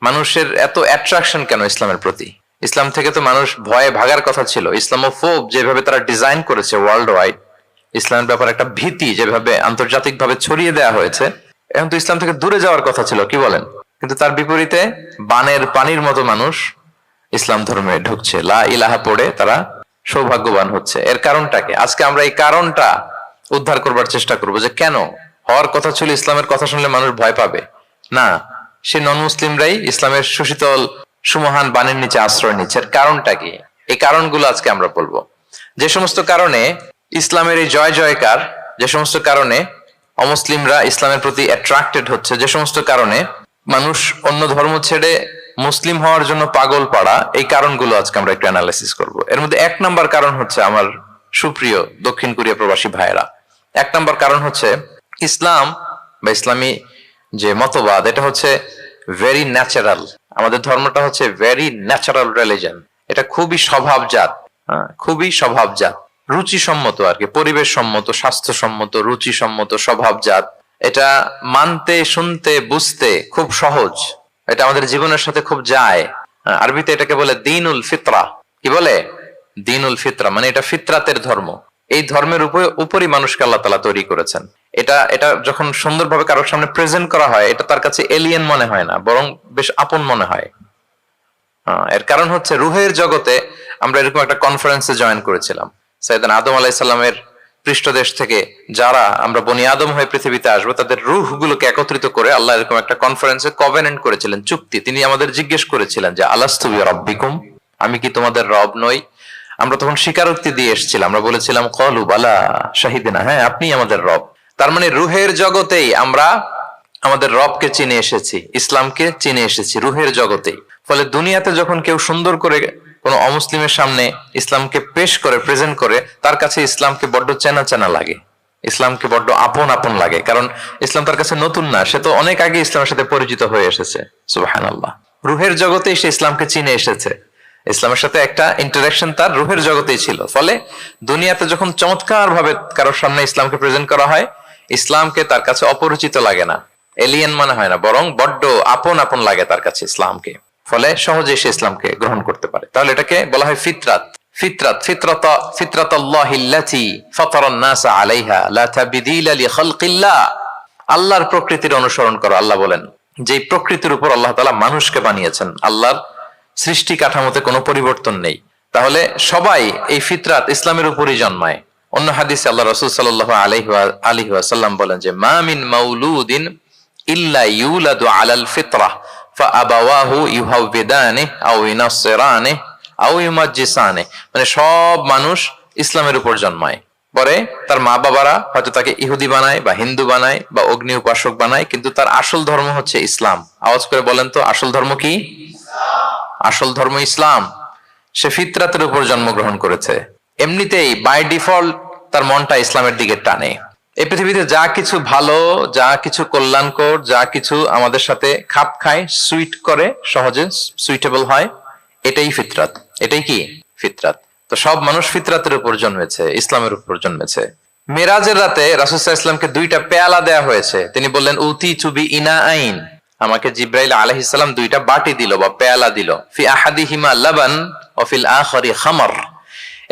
মানুষের এত অ্যাট্রাকশন কেন ইসলামের প্রতি? ইসলাম থেকে তো মানুষ ভয়ে ভাগার কথা ছিল। ইসলামোফোব যেভাবে তারা ডিজাইন করেছে ওয়ার্ল্ড ওয়াইড, ইসলামের ব্যাপারে একটা ভীতি যেভাবে আন্তর্জাতিকভাবে ছড়িয়ে দেওয়া হয়েছে, এখন তো ইসলাম থেকে দূরে যাওয়ার কথা ছিল, কি বলেন? কিন্তু তার বিপরীতে বানের পানির মতো মানুষ ইসলাম ধর্মে ঢুকছে, লা ইলাহা পড়ে তারা সৌভাগ্যবান হচ্ছে। এর কারণটা কি? আজকে আমরা এই কারণটা উদ্ধার করবার চেষ্টা করব, যে কেন হওয়ার কথা ছিল ইসলামের কথা শুনলে মানুষ ভয় পাবে না, সে নন মুসলিমরাই ইসলামের সুশীতল সুমহান বাণীর নিচে আশ্রয় নিচ্ছে। এর কারণটা কি? এই কারণগুলো আজকে আমরা বলবো। যে সমস্ত কারণে ইসলামের এই জয় জয়কার, যে সমস্ত কারণে অমুসলিমরা ইসলামের প্রতি অ্যাট্রাক্টেড হচ্ছে, যে সমস্ত কারণে মানুষ অন্য ধর্ম ছেড়ে মুসলিম হওয়ার জন্য পাগল পাড়া, এই কারণগুলো আজকে আমরা একটু অ্যানালাইসিস করব। এর মধ্যে এক নাম্বার কারণ হচ্ছে, আমার সুপ্রিয় দক্ষিণ কোরিয়া প্রবাসী ভাইয়েরা, এক নাম্বার কারণ হচ্ছে ইসলাম বা ইসলামী যে মতবাদ, এটা হচ্ছে ভেরি ন্যাচারাল। আমাদের ধর্মটা হচ্ছে ভেরি ন্যাচারাল রিলিজন। এটা খুবই স্বভাবজাত, খুবই স্বভাবজাত, রুচিসম্মত আর কি, পরিবেশ সম্মত, স্বাস্থ্যসম্মত, রুচিসম্মত, স্বভাবজাত। এটা মানতে, শুনতে, বুঝতে খুব সহজ। এটা আমাদের জীবনের সাথে খুব যায়। আরবিতে এটাকে বলে দিনুল ফিতরা। কি বলে? দিনুল ফিতরা, মানে এটা ফিতরাতের ধর্ম। এই ধর্মের উপরই মানুষকে আল্লাহ তাআলা তৈরি করেছেন। এটা যখন সুন্দরভাবে কারোর সামনে প্রেজেন্ট করা হয়, এটা তার কাছে এলিয়েন মনে হয় না, বরং বেশ আপন মনে হয়। এর কারণ হচ্ছে রুহের জগতে আমরা এরকম একটা কনফারেন্সে জয়েন করেছিলাম। সাইয়েদনা আদম আলাইহিস সালামের পৃষ্ঠদেশ থেকে যারা আমরা বনি আদম হয়ে পৃথিবীতে আসবো, তাদের রুহগুলোকে একত্রিত করে আল্লাহ এরকম একটা কনফারেন্সে কভেনেন্ট করেছিলেন, চুক্তি। তিনি আমাদের জিজ্ঞেস করেছিলেন যে আলাস্তু বিরাব্বিকুম, আমি কি তোমাদের রব নই? আমরা তখন স্বীকারোক্তি দিয়ে এসেছিলাম, আমরা বলেছিলাম ক্বালু বালা শাহিদিনা, হ্যাঁ আপনি আমাদের রব। তার মানে রুহের জগতেই আমরা আমাদের রবকে চিনে এসেছি, ইসলামকে চিনে এসেছি রুহের জগতেই। ফলে দুনিয়াতে যখন কেউ সুন্দর করে কোন অমুসলিমের সামনে ইসলামকে পেশ করে, প্রেজেন্ট করে, তার কাছে ইসলামকে বড্ড চেনা চেনা লাগে, ইসলামকে বড্ড আপন আপন লাগে। কারণ ইসলাম তার কাছে নতুন না, সে তো অনেক আগে ইসলামের সাথে পরিচিত হয়ে এসেছে। সুবহানাল্লাহ। রুহের জগতেই সে ইসলামকে চিনে এসেছে, ইসলামের সাথে একটা ইন্টারাকশন তার রুহের জগতেই ছিল। ফলে দুনিয়াতে যখন চমৎকার ভাবে কারোর সামনে ইসলামকে প্রেজেন্ট করা হয়, ইসলামকে তার কাছে অপরিচিত লাগে না, এলিয়েন মনে হয় না, বরং বড্ড আপন আপন লাগে তার কাছে ইসলামকে। ফলে সহজে সে ইসলামকে গ্রহণ করতে পারে। তাহলে এটাকে বলা হয় ফিতরাত। ফিতরাত, ফিতরাতাল্লাহিল্লাতী ফাতারান নাস আলাইহা লা তাবদীলা লিখালকিল্লাহ। আল্লাহর প্রকৃতির অনুসরণ করো। আল্লাহ বলেন যে প্রকৃতির উপর আল্লাহ তাআলা মানুষকে বানিয়েছেন, আল্লাহর সৃষ্টি কাঠামোতে কোনো পরিবর্তন নেই। তাহলে সবাই এই ফিতরাত ইসলামের উপরই জন্মায়। অন্য হাদিসে আল্লাহ রাসূল সাল্লাল্লাহু আলাইহি ওয়াসাল্লাম বলেন যে মা মিন মাউলুদিন ইল্লা ইউলাদু আলাল ফিতরাহ ফাআবাওয়াহু ইউহাউবিদানিহি আও ইউনাসসিরানিহি আও ইউমাজ্জিসানিহি। মানে সব মানুষ ইসলামের উপর জন্মায়, পরে তার মা বাবারা হয়তো তাকে ইহুদি বানায় বা হিন্দু বানায় বা অগ্নি উপাসক বানায়, কিন্তু তার আসল ধর্ম হচ্ছে ইসলাম। আওয়াজ করে বলেন তো, আসল ধর্ম কি? আসল ধর্ম ইসলাম। সে ফিতরাতের উপর জন্মগ্রহণ করেছে, এমনিতেই বাই ডিফল্ট তার মনটা ইসলামের দিকে টানে। এই পৃথিবীতে যা কিছু ভালো, যা কিছু কল্যাণকর, যা কিছু আমাদের সাথে খাপ খায়, সুইট করে, সহজে সুইটেবল হয়, এটাই ফিতরাত। এটাই কি? ফিতরাত। তো সব মানুষ ফিতরাতের উপর জন্মেছে, ইসলামের উপর জন্মেছে। মেরাজের রাতে রাসূল সাল্লাল্লাহু আলাইহি ওয়াসাল্লামকে দুইটা পেয়ালা দেয়া হয়েছে। তিনি বললেন উতি চুবি ইনা আইন, আমাকে জিব্রাইল আলাইহিস সালাম দুইটা বাটি দিল বা পেয়ালা দিল। ফি আহাদিহিমা লাবান ওয়া ফিল আখারি খামর।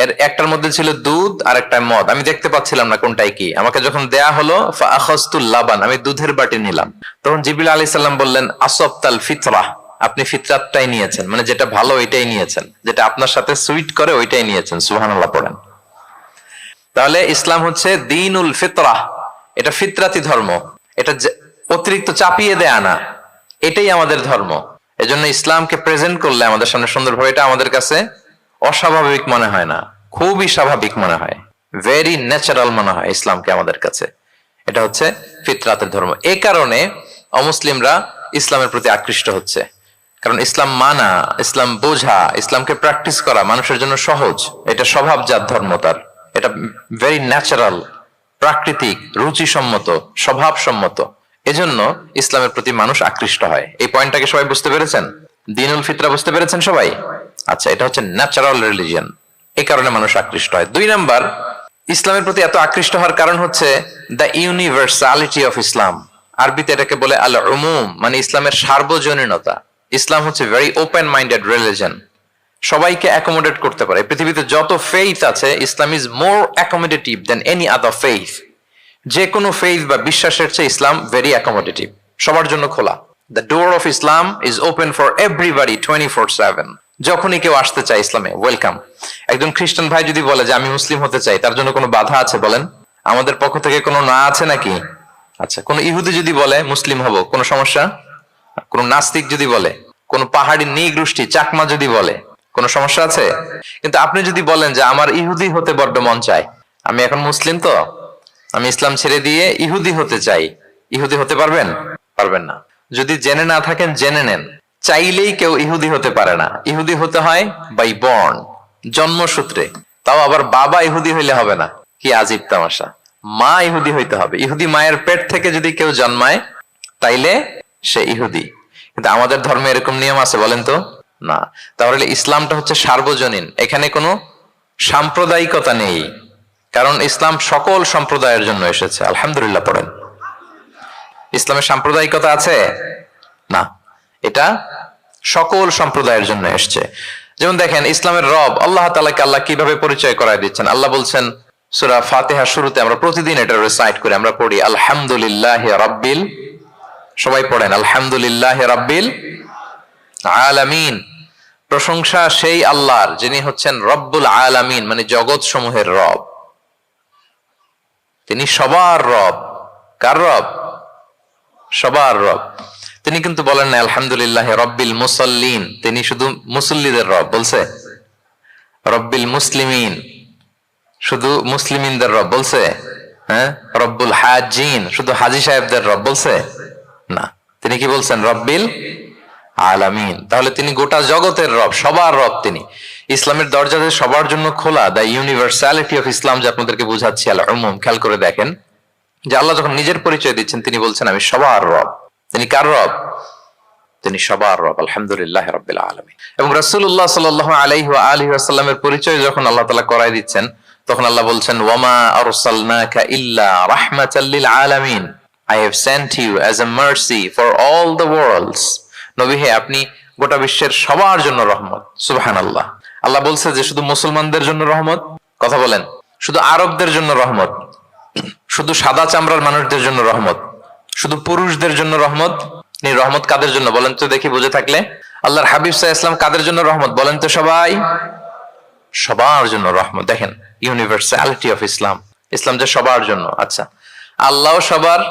এর একটার মধ্যে ছিল দুধ আর একটা মদ। আমি দেখতে পাচ্ছিলাম না কোনটাই কি। আমাকে যখন দেয়া হলো ফা আখাযতুল লাবান, আমি দুধের বাটি নিলাম। তখন জিবরিল আলাইহিস সালাম বললেন আসবতাল ফিতরাহ, আপনি ফিতরাতটাই নিয়েছেন, মানে যেটা ভালো ওইটাই নিয়েছেন, যেটা আপনার সাথে সুইট করে ওইটাই নিয়েছেন। সুবহানাল্লাহ পড়েন। তাহলে ইসলাম হচ্ছে দ্বীনুল ফিতরাহ, এটা ফিতরাতি ধর্ম, এটা অতিরিক্ত চাপিয়ে দেয়া না, এটাই আমাদের ধর্ম। এজন্য ইসলামকে প্রেজেন্ট করলে আমাদের সামনে সুন্দরভাবে, এটা আমাদের কাছে অস্বাভাবিক মনে হয় না, খুবই স্বাভাবিক মনে হয়, ভেরি ন্যাচারাল মনে হয় ইসলামকে আমাদের কাছে। এটা হচ্ছে ফিতরাতের ধর্ম। এই কারণে অমুসলিমরা ইসলামের প্রতি আকৃষ্ট হচ্ছে, কারণ ইসলাম মানা, ইসলাম বোঝা, ইসলামকে প্র্যাকটিস করা মানুষের জন্য সহজ। এটা স্বভাবজাত ধর্ম তার, এটা ভেরি ন্যাচারাল, প্রাকৃতিক, রুচিসম্মত, স্বভাবসম্মত। এজন্য ইসলামের প্রতি মানুষ আকৃষ্ট হয়। এই পয়েন্টটাকে সবাই বুঝতে পেরেছেন? দ্বীনুল ফিতরা বুঝতে পেরেছেন সবাই? আচ্ছা, এটা হচ্ছে ন্যাচারাল রিলিজিয়ন, এই কারণে মানুষ আকৃষ্ট হয়। দুই নাম্বার, ইসলামের প্রতি এত আকৃষ্ট হওয়ার কারণ হচ্ছে দ্য ইউনিভার্সালিটি অফ ইসলাম। আরবিতে এটাকে বলে আল উমুম, মানে ইসলামের সার্বজনীনতা। ইসলাম হচ্ছে ভেরি ওপেন মাইন্ডেড রিলিজন, সবাইকে অ্যাকোমোডেট করতে পারে। পৃথিবীতে যত ফেইথ আছে, Islam is more accommodative than any other faith. যে কোনো ফেইথ বা বিশ্বাসের চেয়ে ইসলাম ভেরি অ্যাকোমোডেটিভ, সবার জন্য খোলা। The door of Islam is open for everybody 24/7। যখনই কেউ আসতে চায় ইসলামে, ওয়েলকাম। একজন খ্রিস্টান ভাই যদি বলে যে আমি মুসলিম হতে চাই, তার জন্য কোনো বাধা আছে বলেন? আমাদের পক্ষ থেকে কোনো না আছে নাকি? আচ্ছা, কোন ইহুদি যদি বলে মুসলিম হব, কোনো সমস্যা? কোন নাস্তিক যদি বলে, কোন পাহাড়ি নৃগোষ্ঠী চাকমা যদি বলে, কোনো সমস্যা আছে? কিন্তু আপনি যদি বলেন যে আমার ইহুদি হতে বড্ড মন চায়, আমি এখন মুসলিম তো আমি ইসলাম ছেড়ে দিয়ে ইহুদি হতে চাই, ইহুদি হতে পারবেন? পারবেন না। যদি জেনে না থাকেন জেনে নেন, চাইলেই কেউ ইহুদি হতে পারে না। ইহুদি হতে হয় বাই বর্ন, জন্মসূত্রে। তাও আবার বাবা ইহুদি হইলে হবে না, কি আজীব তামাশা। মা ইহুদি হইতে হবে। ইহুদি মায়ের পেট থেকে যদি কেউ জন্মায় তাইলে সে ইহুদি। কিন্তু আমাদের ধর্মে এরকম নিয়ম আছে বলেন তো? না। তাহলে ইসলামটা হচ্ছে সার্বজনীন, এখানে কোনো সাম্প্রদায়িকতা নেই। কারণ ইসলাম সকল সম্প্রদায়ের জন্য এসেছে। আলহামদুলিল্লাহ পড়েন। ইসলামের সাম্প্রদায়িকতা আছে না, এটা সকল সম্প্রদায়ের জন্য এসছে। যেমন দেখেন, ইসলামের রব আল্লাহ তাআলাকে আল্লাহ কিভাবে পরিচয় করায় দিচ্ছেন। আল্লাহ বলছেন সূরা ফাতিহার শুরুতে, আমরা প্রতিদিন এটা রিসাইট করি, আমরা পড়ি আলহামদুলিল্লাহি রাব্বিল, সবাই পড়েন আলহামদুলিল্লাহি রাব্বিল আলামিন। প্রশংসা সেই আল্লাহর যিনি হচ্ছেন রব্বুল আলামিন, মানে জগৎ সমূহের রব। তিনি সবার রব। কার রব? সবার রব। তিনি কিন্তু বলেন না আলহামদুলিল্লাহ রব্বিল মুসাল্লিন, তিনি শুধু মুসল্লিদের রব বলছে। রব্বিল মুসলিমিন, শুধু মুসলিমিনদের রব বলছে। হ্যাঁ, রব্বুল হাজিন, শুধু হাজি সাহেবদের রব বলছে না। তিনি কি বলছেন? রব্বিল আলামিন। তাহলে তিনি গোটা জগতের রব, সবার রব তিনি। ইসলামের দরজা যে সবার জন্য খোলা, দ্য ইউনিভার্সালিটি অফ ইসলাম, যে আপনাদেরকে বুঝাচ্ছি আল উমুম, খেয়াল করে দেখেন যে আল্লাহ যখন নিজের পরিচয় দিচ্ছেন তিনি বলছেন আমি সবার রব। তিনি কার রব? তিনি সবার রব। আলহামদুলিল্লাহ রাব্বিল আলামিন। এবং রাসূলুল্লাহ সাল্লাল্লাহু আলাইহি ওয়া আলিহি ওয়াসাল্লামের পরিচয় যখন আল্লাহ তাআলা করায় দিচ্ছেন, তখন আল্লাহ বলছেন ওয়ামা আরসালনাকা ইল্লা রাহমাতাল লিল আলামিন, I have sent you as a mercy for all the worlds. নবী হে, আপনি গোটা বিশ্বের সবার জন্য রহমত। সুবহানাল্লাহ। আল্লাহ বলছে যে শুধু মুসলমানদের জন্য রহমত? কথা বলেন। শুধু আরবদের জন্য রহমত? শুধু সাদা চামড়ার মানুষদের জন্য রহমত? শুধু পুরুষদের জন্য রহমত? রহমত কাদের জন্য বলেন তো দেখি, বুঝে থাকলে। আল্লাহর হাবিব সাল্লাল্লাহু আলাইহি ওয়াসাল্লাম কাদের জন্য রহমত বলেন তো সবাই? সবার জন্য রহমত। দেখেন ইউনিভার্সালিটি অফ ইসলাম, ইসলাম যে সবার জন্য। আচ্ছা, আল্লাহ সবার,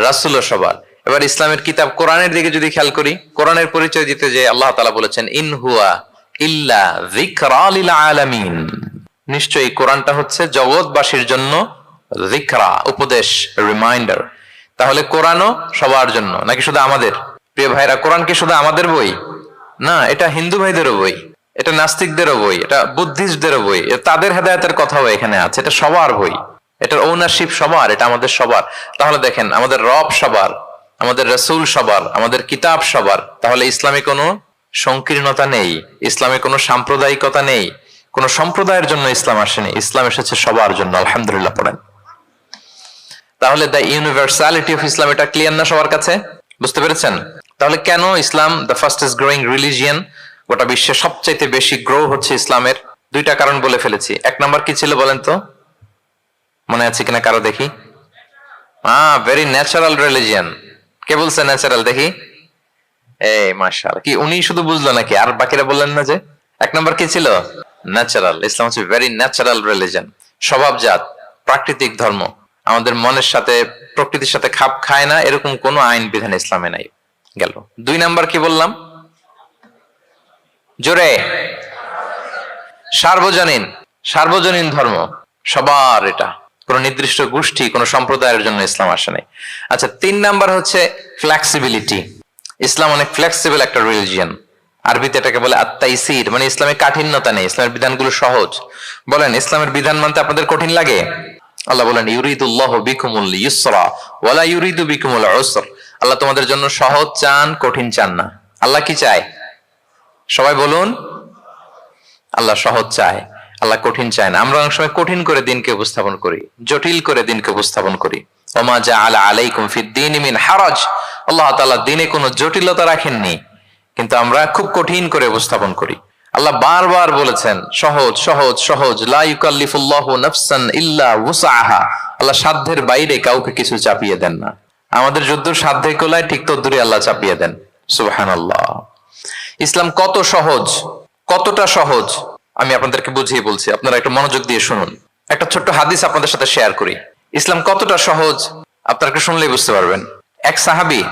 রাসূলও সবার। এবার ইসলামের কিতাব কোরআনের দিকে যদি খেয়াল করি, কোরআনের পরিচয় দিতে যে আল্লাহ তাআলা বলেছেন ইন হুয়া ইল্লা যিকরা লিল আলামিন, নিশ্চয়ই কোরআনটা হচ্ছে জগৎবাসীর জন্য যিকরা, উপদেশ, রিমাইন্ডার। তাহলে কোরআনও সবার জন্য নাকি শুধু আমাদের? প্রিয় ভাইরা, কোরআন কি শুধু আমাদের বই? না, এটা হিন্দু ভাইদেরও বই, এটা নাস্তিকদেরও বই, এটা বুদ্ধিস্টদেরও বই, তাদের হেদায়েতের কথাও এখানে আছে। এটা সবার বই, এটার ওনারশিপ সবার, এটা আমাদের সবার। তাহলে দেখেন, আমাদের রব সবার, আমাদের রাসূল সবার, আমাদের কিতাব সবার। তাহলে ইসলামে কোনো সংকীর্ণতা নেই, ইসলামে কোনো সাম্প্রদায়িকতা নেই, কোন সম্প্রদায়ের জন্য ইসলাম আসেনি, ইসলাম এসেছে সবার জন্য। আলহামদুলিল্লাহ পড়েন। তাহলে দ্য ইউনিভার্সালিটি অফ ইসলাম, এটা ক্লিয়ার না সবার কাছে? বুঝতে পেরেছেন? তাহলে কেন ইসলাম দ্য ফাস্টেস্ট গ্রোয়িং রিলিজিয়ন? গোটা বিশ্বে সবচাইতে বেশি গ্রো হচ্ছে ইসলামের। দুইটা কারণ বলে ফেলেছি। এক নাম্বার কি ছিল বলেন তো? মনে আছে কিনা কারো দেখি? Very natural religion. কে বলছে ন্যাচারাল? দেখি। এই মাশাআল্লাহ, কি উনি শুধু বুঝলো নাকি? আর বাকিরা বললেন না যে? এক নাম্বার কি ছিল? ন্যাচারাল। ইসলাম হচ্ছে ভেরি ন্যাচারাল রিলিজিয়ন, স্বভাবজাত, প্রাকৃতিক ধর্ম। আমাদের মনের সাথে, প্রকৃতির সাথে খাপ খায় না এরকম কোন আইন বিধান ইসলামে নাই। গেল। দুই নাম্বার কি বললাম? জোরে। সার্বজনীন, সার্বজনীন ধর্ম, সবার। এটা কোন নির্দিষ্ট গোষ্ঠী, কোন সম্প্রদায়ের জন্য ইসলাম আসে নাই। আচ্ছা, তিন নাম্বার হচ্ছে ফ্লেক্সিবিলিটি। ইসলাম অনেক ফ্লেক্সিবল একটা রিলিজিয়ন। আরবিতে এটাকে বলে আত-তাইসির, মানে ইসলামে কাঠিন্যতা নেই, ইসলামের বিধানগুলো সহজ। বলেন, ইসলামের বিধান মানতে আপনাদের কঠিন লাগে? আল্লাহ বলেন ইউরিদুল্লাহু বিকুমুল ইউসরা ওয়ালা ইউরিদু বিকুমুল উসর। আল্লাহ তোমাদের জন্য সহজ চান, কঠিন চান না। আল্লাহ কি চায়? সবাই বলুন। আল্লাহ সহজ চায়, আল্লাহ কঠিন চায় না। আমরা অনেক সময় কঠিন করে দিনকে উপস্থাপন করি, জটিল করে দিনকে উপস্থাপন করি। ওমা জাআলা আলাইকুম ফিদ দীনি মিন হারাজ। আল্লাহ তাআলা দিনে কোনো জটিলতা রাখেননি, কিন্তু আমরা খুব কঠিন করে উপস্থাপন করি। আল্লাহ বারবার বলেছেন সহজ সহজ সহজ, লা ইউকাল্লিফুল্লাহু নাফসান ইল্লা উসআহা। আল্লাহ সাধ্যের বাইরে কাউকে কিছু চাপিয়ে দেন না। আমাদের যদ্দূর সাধ্যে কোলায় ঠিক তদ্দূরই আল্লাহ চাপিয়ে দেন। সুবহানাল্লাহ। ইসলাম কত সহজ, কতটা সহজ আমি আপনাদেরকে বুঝিয়ে বলছি, আপনারা একটু মনোযোগ দিয়ে শুনুন। একটা ছোট্ট হাদিস আপনাদের সাথে শেয়ার করি। ইসলাম কতটা সহজ আপনারা একটু শুনলেই বুঝতে পারবেন। এক সাহাবী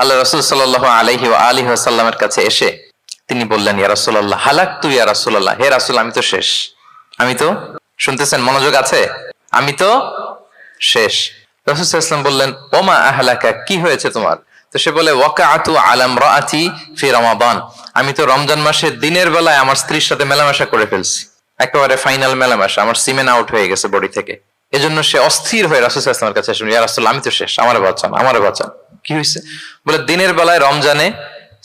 আল্লাহ রাসূল সাল্লাল্লাহু আলাইহি ওয়া আলিহি ওয়াসাল্লামের কাছে এসে তিনি বললেন, ইয়া রাসূলুল্লাহ হালাকতু ইয়া রাসূলুল্লাহ, হে রাসূল আমি তো শেষ। আমি তো, শুনতেছেন মনোযোগ আছে, আমি তো শেষ। রাসূল সাল্লাল্লাহু আলাইহি ওয়াসাল্লাম বললেন, ওমা আহলাকা, কি হয়েছে তোমার? তো সে বলে, ওয়াকাআতু আলা ইমরাআতি ফি রমাদান, আমি তো রমজান মাসে দিনের বেলায় আমার স্ত্রীর সাথে মেলামেশা করে ফেলছি, একেবারে ফাইনাল মেলামেশা, আমার সিমেন আউট হয়ে গেছে বডি থেকে। এজন্য সে অস্থির হয়ে রাসূল সাল্লাল্লাহু আলাইহি ওয়াসাল্লামের কাছে এসে, ইয়া রাসূলুল্লাহ আমি তো শেষ, আমারে বাঁচান, আমারে বাঁচান। কি হয়েছে? বলে, দিনের বেলায় রমজানে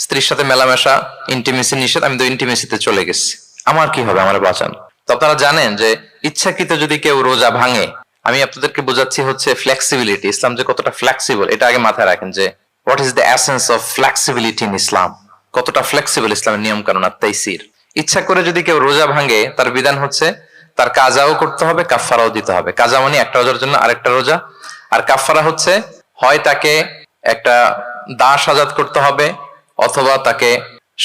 স্ত্রীর সাথে মেলামেশা, ইন্টিমেসি নিষেধ, আমি তো ইন্টিমেসিতে চলে গেছি, আমার কি হবে, আমার বাঁচান। তো আপনারা জানেন যে ইচ্ছাকৃত যদি কেউ রোজা ভাঙে, আমি আপনাদেরকে বোঝাচ্ছি হচ্ছে ফ্লেক্সিবিলিটি, ইসলাম যে কতটা ফ্লেক্সিবল এটা আগে মাথায় রাখেন, যে what is the essence of flexibility in Islam, কতটা ফ্লেক্সিবল ইসলামের নিয়ম কানুন আর তাইসির। ইচ্ছা করে যদি কেউ রোজা ভাঙে, তার বিধান হচ্ছে তার কাজাও করতে হবে, কাফফারাও দিতে হবে। কাজা মানে একটা রোজার জন্য আরেকটা রোজা, আর কাফফারা হচ্ছে হয় তাকে একটা দাস আজাদ করতে হবে, অথবা তাকে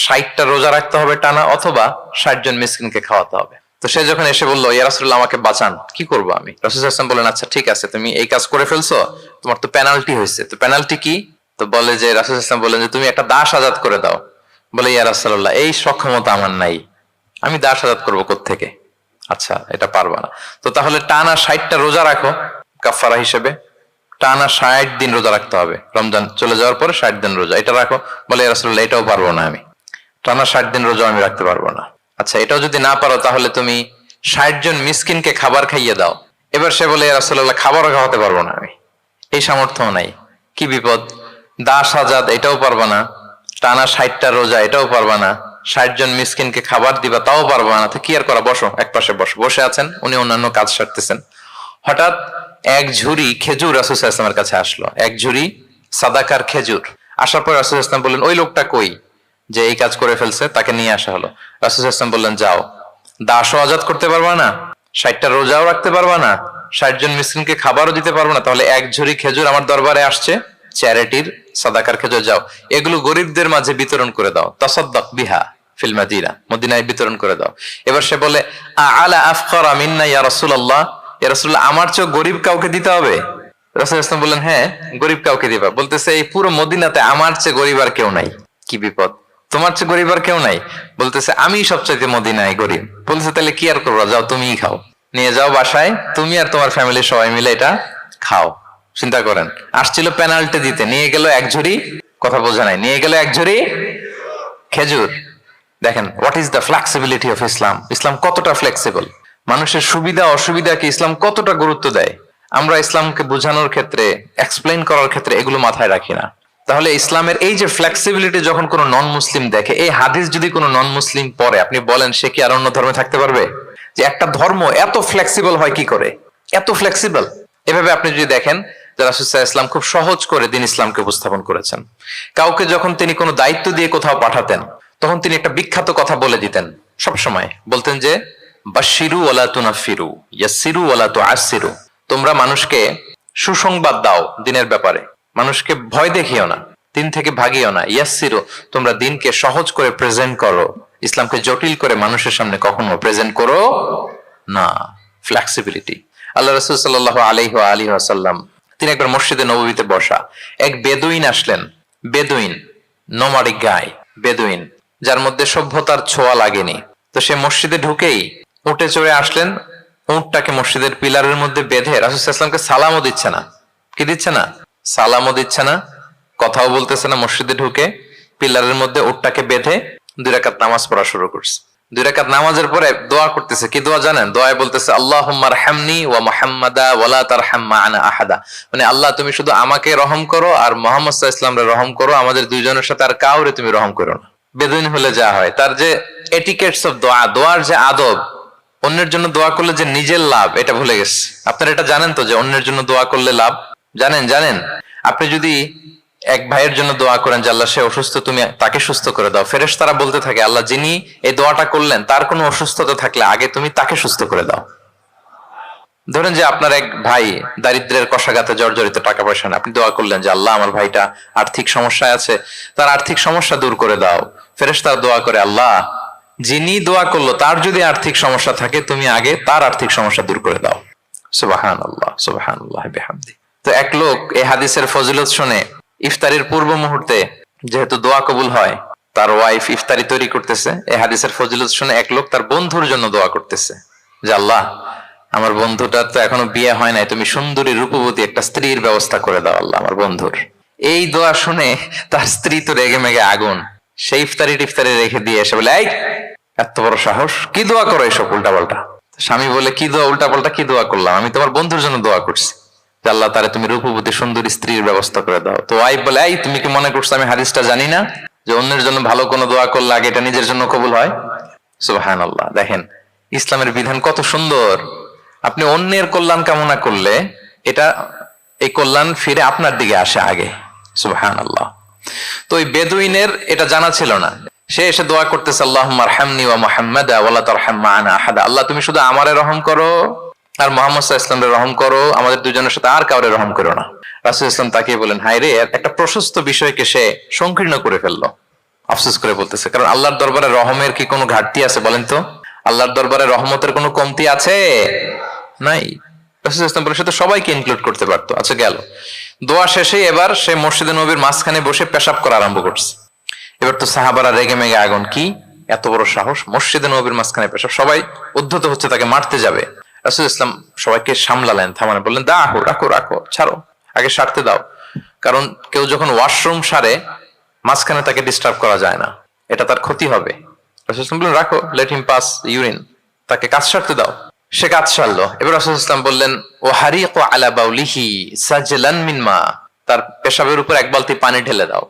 60টা রোজা রাখতে হবে টানা, অথবা 60 জন মিসকিনকে খাওয়াতে হবে। তো সে যখন এসে বললো, ইয়া রাসূলুল্লাহ আমাকে বাঁচান, কি করবো আমি? রাসূল সাল্লাল্লাহু আলাইহি ওয়াসাল্লাম বলেন, আচ্ছা ঠিক আছে, তুমি এই কাজ করে ফেলছো, তোমার তো পেনাল্টি হয়েছে। তো পেনাল্টি কি? তো বলে যে, রাসূল সাল্লাল্লাহু আলাইহি ওয়াসাল্লাম বলেন যে তুমি একটা দাস আজাদ করে দাও। বলে, ইয়া রাসূলুল্লাহ এই সক্ষমতা আমার নাই, আমি দাস আজাদ করবো কোত্থেকে? আচ্ছা এটা পারবা না, তো তাহলে টানা 60টা রোজা রাখো কাফারা হিসেবে, টানা 60 দিন রোজা রাখতে হবে, রমজান চলে যাওয়ার পরে 60 দিন রোজা, এটা রাখো। বলে, ইয়া রাসূলুল্লাহ এটাও পারবো না, আমি টানা 60 দিন রোজা আমি রাখতে পারবো না। আচ্ছা এটাও যদি না পারো, তাহলে তুমি 60 জন মিসকিনকে খাবার খাইয়ে দাও। এবার সে বলে, ইয়া রাসূলুল্লাহ খাবারও খাওয়াতে পারবো না, আমি এই সামর্থ্য নাই। কি বিপদ! দাস আজাদ এটাও পারবা না, টানা 60টা রোজা এটাও পারবা না, 60 জন মিসকিনকে খাবার দিবা তাও পারবা না। তো কি আর করা, বসো এক পাশে বসো। বসে আছেন, উনি অন্যান্য কাজ সারতেছেন। হঠাৎ এক ঝুড়ি খেজুর রাসূল সাল্লাল্লাহু আলাইহি ওয়াসাল্লামের কাছে আসলো, এক ঝুড়ি সাদাকার খেজুর। আসার পর রাসূল সাল্লাল্লাহু আলাইহি ওয়াসাল্লাম বললেন, ওই লোকটা কই যে এই কাজ করে ফেলছে? তাকে নিয়ে আসা হলো। রাসূল সাল্লাল্লাহু আলাইহি ওয়াসাল্লাম বললেন, যাও, দাসও আজাদ করতে পারবা না, 60টা রোজাও রাখতে পারবা না, 60 জন মিসকিনকে খাবারও দিতে পারবো না, তাহলে এক ঝুড়ি খেজুর আমার দরবারে আসছে, চ্যারিটির সাদাকার খেজুর, যাও এগুলো গরিবদের মাঝে বিতরণ করে দাও, তাসাদ্দাক বিহা ফিল মাদিনা, মদিনায় বিতরণ করে দাও। এবার সে বলে, আলা আফকারা মিন্না ইয়া রাসূলুল্লাহ, ইয়া রাসূলুল্লাহ আমার চেয়ে গরিব কাউকে দিতে হবে? রাসূল সাল্লাল্লাহু আলাইহি ওয়াসাল্লাম বললেন, হ্যাঁ গরিব কাউকে দিবা। বলতেছে, এই পুরো মদিনাতে আমার চেয়ে গরিব আর কেউ নাই। কি বিপদ! তোমার চেয়ে গরিব আর কেউ নাই? বলতেছে, আমি সবচাইতে মদিনায় গরিব। বলতেছে, তাহলে কি আর করবা, যাও তুমিই খাও, নিয়ে যাও বাসায়, তুমি আর তোমার ফ্যামিলির সবাই মিলে এটা খাও। চিন্তা করেন, আসছিল পেনাল্টি দিতে, নিয়ে গেল এক ঝুড়ি, কথা বোঝা নাই, নিয়ে গেল এক ঝুড়ি খেজুর। দেখেন what is the flexibility of Islam, ইসলাম কতটা ফ্লেক্সিবল, মানুষের সুবিধা অসুবিধাকে ইসলাম কতটা গুরুত্ব দেয়। আমরা ইসলামকে বোঝানোর ক্ষেত্রে, এক্সপ্লেইন করার ক্ষেত্রে এগুলো মাথায় রাখি না। তাহলে ইসলামের এই যে ফ্লেক্সিবিলিটি যখন কোনো নন মুসলিম দেখে, এই হাদিস যদি কোনো নন মুসলিম পড়ে, আপনি বলেন সে কি আর অন্য ধর্মে থাকতে পারবে? যে একটা ধর্ম এত ফ্লেক্সিবল হয় কি করে, এত ফ্লেক্সিবল। এভাবে আপনি যদি দেখেন যে রাসূল সাল্লাল্লাহু আলাইহি ওয়াসাল্লাম খুব সহজ করে দিন ইসলামকে উপস্থাপন করেছেন। কাউকে যখন তিনি কোনো দায়িত্ব দিয়ে কোথাও পাঠাতেন, তখন তিনি একটা বিখ্যাত কথা বলে দিতেন, সব সময় বলতেন যে, বাশশিরু ওয়ালা তুনাফিরু, ইয়াসসিরু ওয়ালা তুআসসিরু, তোমরা মানুষকে সুসংবাদ দাও দিনের ব্যাপারে, মানুষকে ভয় দেখিও না, দিন থেকে ভাগিও না। ইয়াসসিরু, তোমরা দিনকে সহজ করে প্রেজেন্ট করো, ইসলামকে জটিল করে মানুষের সামনে কখনো প্রেজেন্ট করো না। ফ্লেক্সিবিলিটি। আল্লাহ রাসূল সাল্লাল্লাহু আলাইহি ওয়া আলিহি ওয়াসাল্লাম তিনি একবার মসজিদে নববীতে বসা, এক বেদুইন আসলেন। বেদুইন, নোমাডিক গাই, বেদুইন যার মধ্যে সভ্যতার ছোঁয়া লাগেনি। তো সে মসজিদে ঢুকেই উঠে চড়ে আসলেন, উটটাকে মসজিদের পিলারের মধ্যে বেঁধে রাসূল সাল্লাল্লাহু আলাইহি ওয়াসাল্লামকে সালামও দিচ্ছে না। কি দিচ্ছে না? সালামও দিচ্ছে না, কথাও বলতেছে না। মসজিদে ঢুকে পিলারের মধ্যে উটটাকে বেঁধে 2 রাকাত নামাজ পড়া শুরু করছে। 2 রাকাত নামাজের পরে দোয়া করতেছে। কি দোয়া জানেন? দোয়ায় বলতেছে, আল্লাহুম্মা আরহামনি ওয়া মুহাম্মাদা ওয়া লা তারহাম মা'আনা আহাদা, মানে আল্লাহ তুমি শুধু আমাকে রহম করো আর মুহাম্মদ সাল্লাল্লাহু আলাইহি ওয়াসাল্লামকে রহম করো, আমাদের দুইজনের সাথে আর কাউরে তুমি রহম করো না। বেদুইন হলে যা হয়, তার যে এটিকেটস অফ দোয়া, দোয়ার যে আদব, অন্যের জন্য দোয়া করলে যে নিজের লাভ এটা ভুলে গেছে। আপনারা এটা জানেন তো যে অন্যের জন্য দোয়া করলে লাভ? জানেন? আপনি যদি এক ভাইয়ের জন্য দোয়া করেন যে আল্লাহ সে অসুস্থ, তুমি তাকে সুস্থ করে দাও। ফেরেশতারা বলতে থাকে আল্লাহ যিনি এই দোয়াটা করলেন তার কোনো অসুস্থতা থাকলে আগে তুমি তাকে সুস্থ করে দাও। ধরেন যে আপনার এক ভাই দারিদ্রের কষাঘাতে জর্জরিত, টাকা পয়সা না, আপনি দোয়া করলেন যে আল্লাহ আমার ভাইটা আর্থিক সমস্যায় আছে, তার আর্থিক সমস্যা দূর করে দাও। ফেরেশতারা দোয়া করে আল্লাহ যিনি দোয়া করলো তার যদি আর্থিক সমস্যা থাকে তুমি আগে তার আর্থিক সমস্যা দূর করে দাও। সুবহানাল্লাহ সুবহানাল্লাহ বিহামদি। তো এক লোক এই হাদিসের ফজিলত শুনে ইফতারির পূর্ব মুহূর্তে, যেহেতু দোয়া কবুল হয়, তার ওয়াইফ ইফতারি তৈরি করতেছে, এই হাদিসের ফজিলত শুনে এক লোক তার বন্ধুর জন্য দোয়া করতেছে যে আল্লাহ আমার বন্ধুটার তো এখনো বিয়ে হয় নাই, তুমি সুন্দরী রূপবতী একটা স্ত্রীর ব্যবস্থা করে দাও আল্লাহ আমার বন্ধুর। এই দোয়া শুনে তার স্ত্রী তো রেগে মেগে আগুন, সেই ইফতারি টিফতারি রেখে দিয়ে এসে বলে এই এত বড় সাহস, কি দোয়া করো এসব উল্টা পাল্টা। স্বামী বলে কি দোয়া উল্টা পাল্টা, কি দোয়া করলাম, আমি তোমার বন্ধুর জন্য দোয়া করছি যে আল্লাহ তারে তুমি রূপবতী সুন্দরী স্ত্রীর ব্যবস্থা করে দাও। তো ওয়াইফ বলে এই তুমি কি মনে করছো আমি হাদিসটা জানি না যে অন্যের জন্য ভালো কোনো দোয়া করলে আগে এটা নিজের জন্য কবুল হয়? সুবহানাল্লাহ। দেখেন ইসলামের বিধান কত সুন্দর। আপনি অন্যের কল্যাণ কামনা করলে এটা এই কল্যাণ ফিরে আপনার দিকে আসে আগে। সুবহানাল্লাহ। তো ওই বেদুইনের এটা জানা ছিল না, সে এসে দোয়া করতেছে আল্লাহুম্মা আরহামনি ওয়া মুহাম্মাদা ওয়া লা তারহাম মা'ানা আহাদা, আল্লাহ তুমি শুধু আমারে রহম করো আর মুহাম্মদ সাল্লাল্লাহু আলাইহি ওয়াসাল্লামের রহম করো, আমাদের দুজনের সাথে আর কাউরে রহম করো না। রাসূল ইসলাম তাকিয়ে বলেন হায় রে, একটা প্রশস্ত বিষয়কে সে সংকীর্ণ করে ফেললো। আফসোস করে বলতেছে, কারণ আল্লাহর দরবারে রহমের কি কোনো ঘাটতি আছে বলেন তো? আল্লাহর দরবারে রহমতের কোনো কমতি আছে? নাই। রাসূল ইসলাম বলে সে তো সবাইকে ইনক্লুড করতে পারতো। আচ্ছা গেল, দোয়া শেষে এবার সে মসজিদে নববীর মাঝখানে বসে পেশাব করা আরম্ভ করছে। এবার তো সাহাবারা রেগে মেগে আগুন, কি এত বড় সাহস, মসজিদে নববীর মাঝখানে পেশাব, সবাই উদ্ধত হচ্ছে, তাকে মারতে যাবে। রাসূল ইসলাম সবাইকে সামলালেন, থামালেন, বললেন দাও, রাখো রাখো, ছাড়ো, আগে সারতে দাও। কারণ কেউ যখন ওয়াশরুম সারে মাঝখানে তাকে ডিস্টার্ব করা যায় না, এটা তার ক্ষতি হবে। রাসূল ইসলাম বললেন রাখো, লেট হিম পাস ইউরিন, তাকে কাজ সারতে দাও। সে কাজ সারলো। এবার রাসূল ইসলাম বললেন ও হারিকু আলা বাউলিহি সাজলান মিন মা, তার পেশাবের উপর এক বালতি পানি ঢেলে দাও,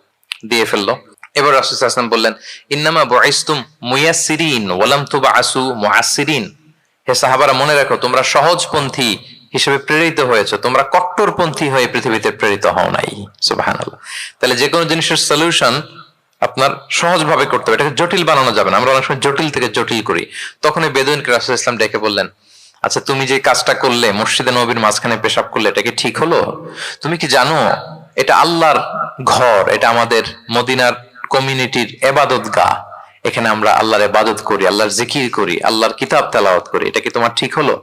দিয়ে ফেললো। এবার রাসূল সাল্লাল্লাহু আলাইহি ওয়াসাল্লাম বললেন ইন্নামা বুইসতুম মুয়াসসিরিন ওয়া লাম তুবআসু মুআসসিরিন, হে সাহাবারা মনে রাখো তোমরা সহজপন্থী হিসেবে প্রেরিত হয়েছে, তোমরা কট্টরপন্থী হয়ে পৃথিবীতে প্রেরিত হও নাই। সুবহানাল্লাহ। তাহলে যে কোনো জিনিসের সলিউশন আপনার সহজ ভাবে করতে হবে, এটাকে জটিল বানানো যাবে না। আমরা অনেক সময় জটিল থেকে জটিল করি। তখন এই বেদুইনকে রাসূল সাল্লাল্লাহু আলাইহি ওয়াসাল্লাম ডেকে বললেন আচ্ছা তুমি যে কাজটা করলে, মসজিদে নববীর মাঝখানে পেশাব করলে, এটা কি ঠিক হলো? তুমি কি জানো এটা আল্লাহর ঘর, এটা আমাদের মদিনার কমিউনিটির ইবাদতগাহ, এখানে আমরা আল্লাহর ইবাদত করি, আল্লাহর জিকির করি, আল্লাহর কিতাব তেলাওয়াত করি, এটা কি তোমার ঠিক হলো?